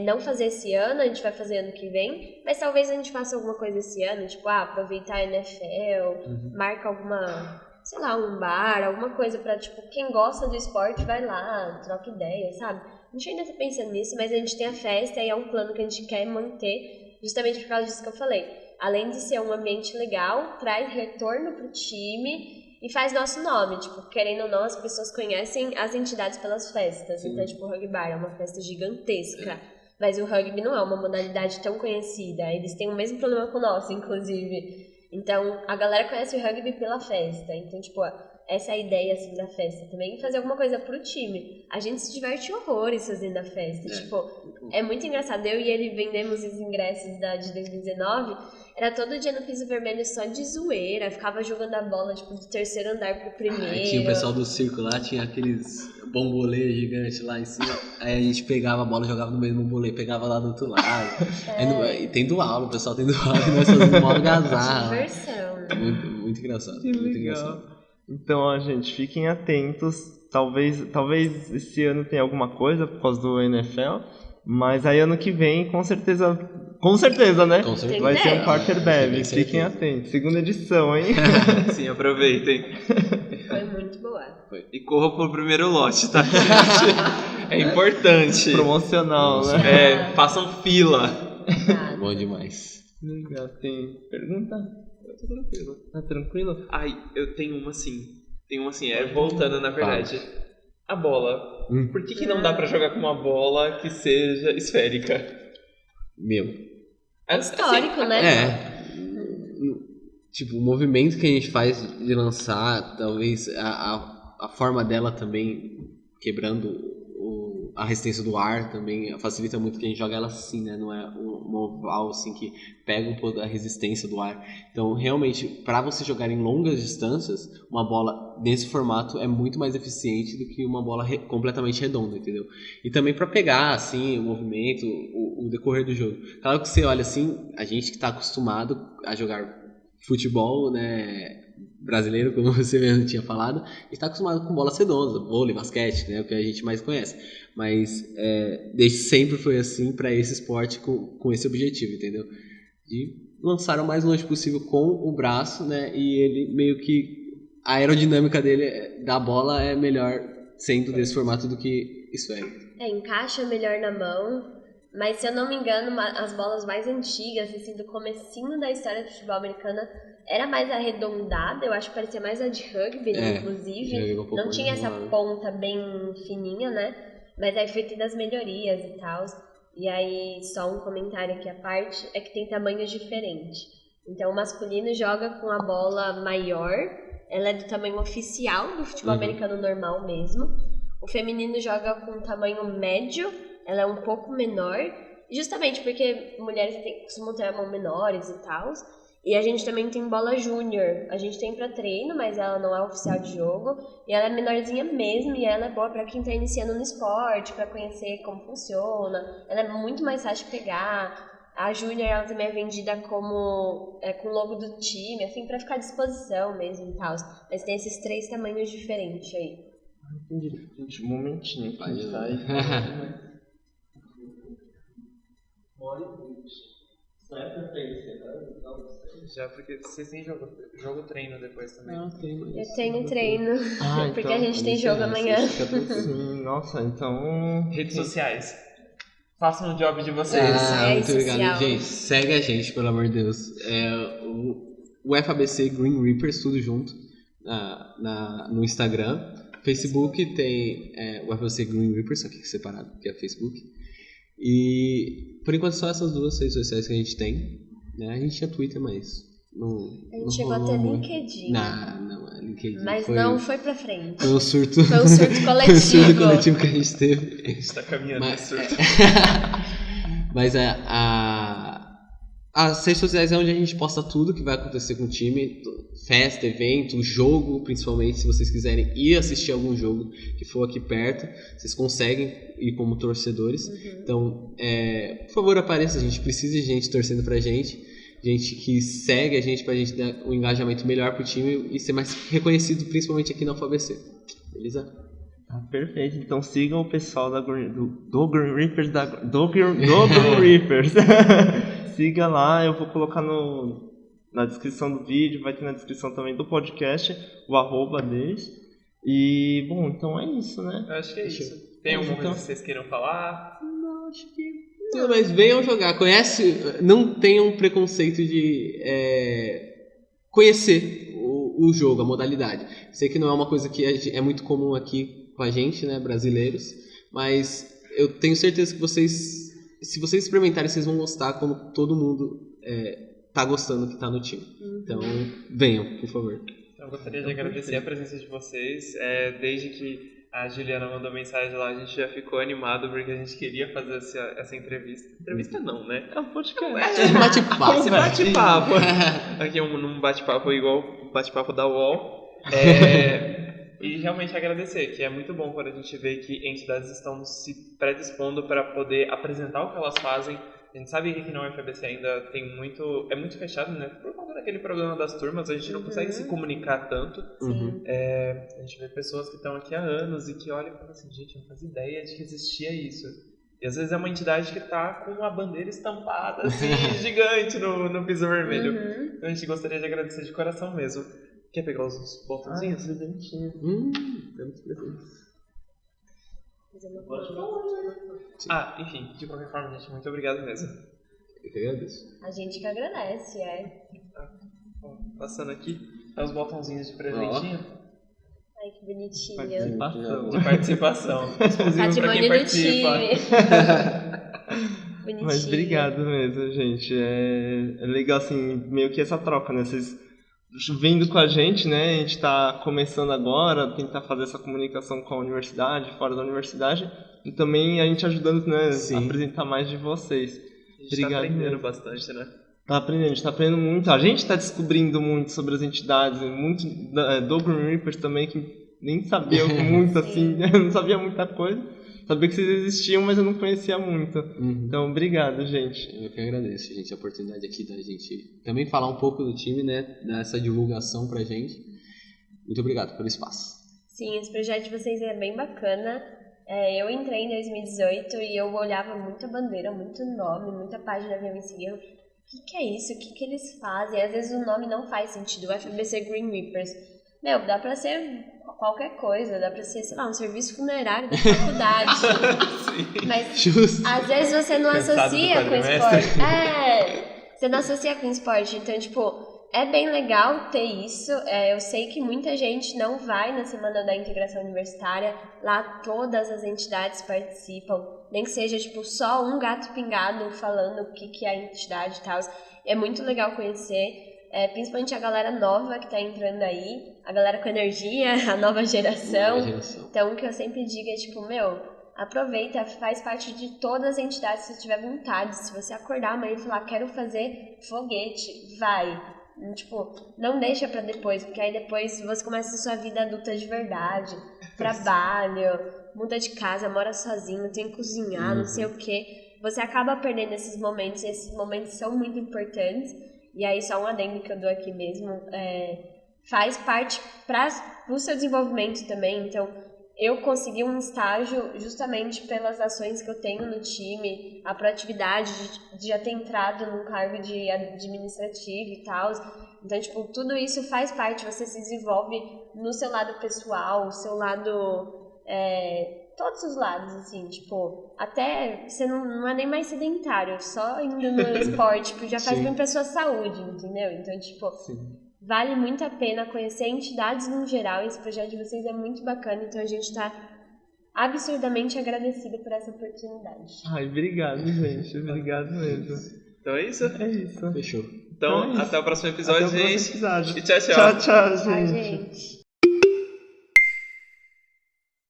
não fazer esse ano, a gente vai fazer ano que vem, mas talvez a gente faça alguma coisa esse ano, tipo, aproveitar a NFL, marca alguma... sei lá, um bar, alguma coisa pra, tipo, quem gosta do esporte vai lá, troca ideia, sabe? A gente ainda tá pensando nisso, mas a gente tem a festa e é um plano que a gente quer manter, justamente por causa disso que eu falei. Além de ser um ambiente legal, traz retorno pro time e faz nosso nome, tipo, querendo ou não, as pessoas conhecem as entidades pelas festas. Sim. Então, tipo, o Rugby Bar é uma festa gigantesca, mas o rugby não é uma modalidade tão conhecida, eles têm o mesmo problema com o nosso, inclusive. Então, a galera conhece o rugby pela festa. Então, tipo, essa é a ideia, assim, da festa também. Fazer alguma coisa pro time. A gente se diverte horrores fazendo a festa. Tipo, é muito engraçado. Eu e ele vendemos os ingressos de 2019. Era todo dia no piso vermelho só de zoeira. Ficava jogando a bola, tipo, do 3º andar pro primeiro. Tinha o pessoal do circo lá, tinha aqueles bombolê gigantes lá em cima. Aí a gente pegava a bola e jogava no mesmo bombolê. Pegava lá do outro lado. E tem dual, o pessoal tem dual e nós fazemos uma algazarra. Diversão. Muito engraçado. Que muito legal. engraçado. Então, ó, gente, fiquem atentos. Talvez esse ano tenha alguma coisa por causa do NFL. Mas aí ano que vem, com certeza, né? Com certeza. Vai ser um quarterback. Fiquem atentos. 2ª edição, hein? Sim, aproveitem. Foi muito boa. E corra pro primeiro lote, tá, gente? É importante. Promocional, né? Façam fila. Bom demais. Legal. Tem pergunta? Tá tranquilo? Ai, eu tenho uma sim. Voltando, na verdade. A bola. Por que não dá pra jogar com uma bola que seja esférica? Histórico, né? Tipo, o movimento que a gente faz de lançar, talvez a forma dela também, quebrando a resistência do ar também, facilita muito que a gente joga ela assim, né? Não é um oval assim que pega um pouco da resistência do ar. Então, realmente, para você jogar em longas distâncias, uma bola nesse formato é muito mais eficiente do que uma bola completamente redonda, entendeu? E também para pegar, assim, o movimento, o decorrer do jogo. Claro que você olha assim, a gente que está acostumado a jogar futebol, né, brasileiro, como você mesmo tinha falado, está acostumado com bolas redondas, vôlei, basquete, né, o que a gente mais conhece. Mas desde sempre foi assim para esse esporte com esse objetivo, entendeu? De lançar o mais longe possível com o braço, né, e ele meio que a aerodinâmica dele da bola é melhor sendo desse formato do que esférico. Encaixa melhor na mão. Mas, se eu não me engano, as bolas mais antigas, assim, do comecinho da história do futebol americano, era mais arredondada, eu acho que parecia mais a de rugby, né, inclusive. Não tinha essa ponta bem fininha, né? Mas aí foi tendo as melhorias e tal. E aí, só um comentário aqui à parte, é que tem tamanhos diferentes. Então, o masculino joga com a bola maior, ela é do tamanho oficial do futebol americano normal mesmo. O feminino joga com tamanho médio, ela é um pouco menor, justamente porque mulheres costumam ter a mão menores e tal. E a gente também tem bola júnior. A gente tem pra treino, mas ela não é oficial de jogo. E ela é menorzinha mesmo, e ela é boa pra quem tá iniciando no esporte, pra conhecer como funciona. Ela é muito mais fácil de pegar. A júnior, ela também é vendida como com o logo do time, assim, pra ficar à disposição mesmo e tal. Mas tem esses 3 tamanhos diferentes aí. Entendi. Gente, um momentinho. Pode sair. Já, porque vocês têm jogo treino depois também. Eu tenho treino, porque então, a gente tem jogo amanhã. Sim, nossa, então... Redes sociais. Façam o job de vocês. Muito obrigado. Gente, segue a gente, pelo amor de Deus. O FABC Green Reapers, tudo junto, no Instagram. Facebook tem o FBC Green Reaper, só que separado, que é Facebook. E por enquanto só essas 2 redes sociais que a gente tem. Né? A gente tinha Twitter, mas a gente chegou até LinkedIn. Não, LinkedIn. Mas não foi pra frente. Foi um surto. Foi um surto coletivo. Foi um surto coletivo que a gente teve. A gente tá caminhando nesse surto. Mas as redes sociais é onde a gente posta tudo que vai acontecer com o time. Festa, evento, jogo, principalmente. Se vocês quiserem ir assistir algum jogo que for aqui perto, vocês conseguem ir como torcedores. Então, por favor, apareça. A gente precisa de gente torcendo pra gente. Gente que segue a gente pra gente dar um engajamento melhor pro time e ser mais reconhecido, principalmente aqui na UFABC. Beleza? Perfeito. Então sigam o pessoal do Green Reapers. Do Green Reapers. Siga lá, eu vou colocar na descrição do vídeo, vai ter na descrição também do podcast, o @ deles. E, bom, então é isso, né? Eu acho que é isso. Tem alguma coisa que vocês queiram falar? Não, acho que... Não, mas venham jogar, não tenham preconceito de conhecer o jogo, a modalidade. Sei que não é uma coisa que é muito comum aqui com a gente, né, brasileiros, mas eu tenho certeza que se vocês experimentarem, vocês vão gostar como todo mundo tá gostando que tá no time. Então, venham, por favor. Eu gostaria de agradecer a presença de vocês. Desde que a Juliana mandou mensagem lá, a gente já ficou animado porque a gente queria fazer essa entrevista. Entrevista não, né? É um podcast. Um bate-papo. Um bate-papo. Aqui num bate-papo igual o bate-papo da UOL. E realmente agradecer, que é muito bom quando a gente vê que entidades estão se predispondo para poder apresentar o que elas fazem. A gente sabe que aqui na UFABC ainda é muito fechado, né? Por conta daquele problema das turmas, a gente não consegue se comunicar tanto. A gente vê pessoas que estão aqui há anos e que olham e falam assim, gente, eu não fazia ideia de que existia isso. E às vezes é uma entidade que está com uma bandeira estampada, assim, gigante no piso vermelho. Então a gente gostaria de agradecer de coração mesmo. Quer pegar os botãozinhos? Presentinho. Temos presentes. Enfim, de qualquer forma, gente, muito obrigado mesmo. Eu que agradeço. A gente que agradece, Bom, passando aqui, os botãozinhos de presentinho. Ai, que bonitinho. De participação. Exclusivo pra quem Patrimônio do participa. time. Bonitinho. Mas obrigado mesmo, gente. É legal, assim, meio que essa troca, né? Vocês vindo com a gente, né? A gente tá começando agora, tentar fazer essa comunicação com a universidade, fora da universidade. E também a gente ajudando, né? A apresentar mais de vocês. A gente tá aprendendo bastante, né? A gente tá aprendendo muito. A gente tá descobrindo muito sobre as entidades, muito do Green Reapers também, que nem sabia muito, assim, não sabia muita coisa. Sabia que vocês existiam, mas eu não conhecia muito. Então, obrigado, gente. Eu que agradeço, gente, a oportunidade aqui da gente também falar um pouco do time, né? Dar essa divulgação pra gente. Muito obrigado pelo espaço. Sim, esse projeto de vocês é bem bacana. Eu entrei em 2018 e eu olhava muita bandeira, muito nome, muita página pra me seguir. O que é isso? O que eles fazem? Às vezes o nome não faz sentido. O FBC Green Reapers. Dá pra ser qualquer coisa. Dá pra ser, sei lá, um serviço funerário da faculdade. Mas às vezes você não associa com esporte. Você não associa com esporte. Então, tipo, é bem legal ter isso. Eu sei que muita gente não vai na Semana da Integração Universitária. Lá todas as entidades participam. Nem que seja, tipo, só um gato pingado falando o que é a entidade e tal. É muito legal conhecer. Principalmente a galera nova que tá entrando aí. A galera com energia, a nova geração. Então, o que eu sempre digo é, tipo, aproveita, faz parte de todas as entidades se você tiver vontade. Se você acordar amanhã e falar, quero fazer foguete, vai. Tipo, não deixa pra depois, porque aí depois você começa a sua vida adulta de verdade. Trabalho, muda de casa, mora sozinho, tem que cozinhar, não sei o quê. Você acaba perdendo esses momentos, e esses momentos são muito importantes. E aí, só um adendo que eu dou aqui mesmo, faz parte para o seu desenvolvimento também. Então, eu consegui um estágio justamente pelas ações que eu tenho no time, a proatividade de já ter entrado num cargo de administrativo e tal. Então, tipo, tudo isso faz parte, você se desenvolve no seu lado pessoal, o seu lado... todos os lados, assim, tipo, até você não é nem mais sedentário, só indo no esporte, tipo, já faz bem pra sua saúde, entendeu? Então, tipo, Vale muito a pena conhecer entidades no geral. Esse projeto de vocês é muito bacana, então a gente está absurdamente agradecida por essa oportunidade. Ai, obrigado, gente. Obrigado mesmo. Então é isso? É isso. Fechou. Então, Então é isso. até o próximo episódio, Até o próximo gente. episódio. E tchau, tchau. Tchau, tchau, Tá, gente. gente?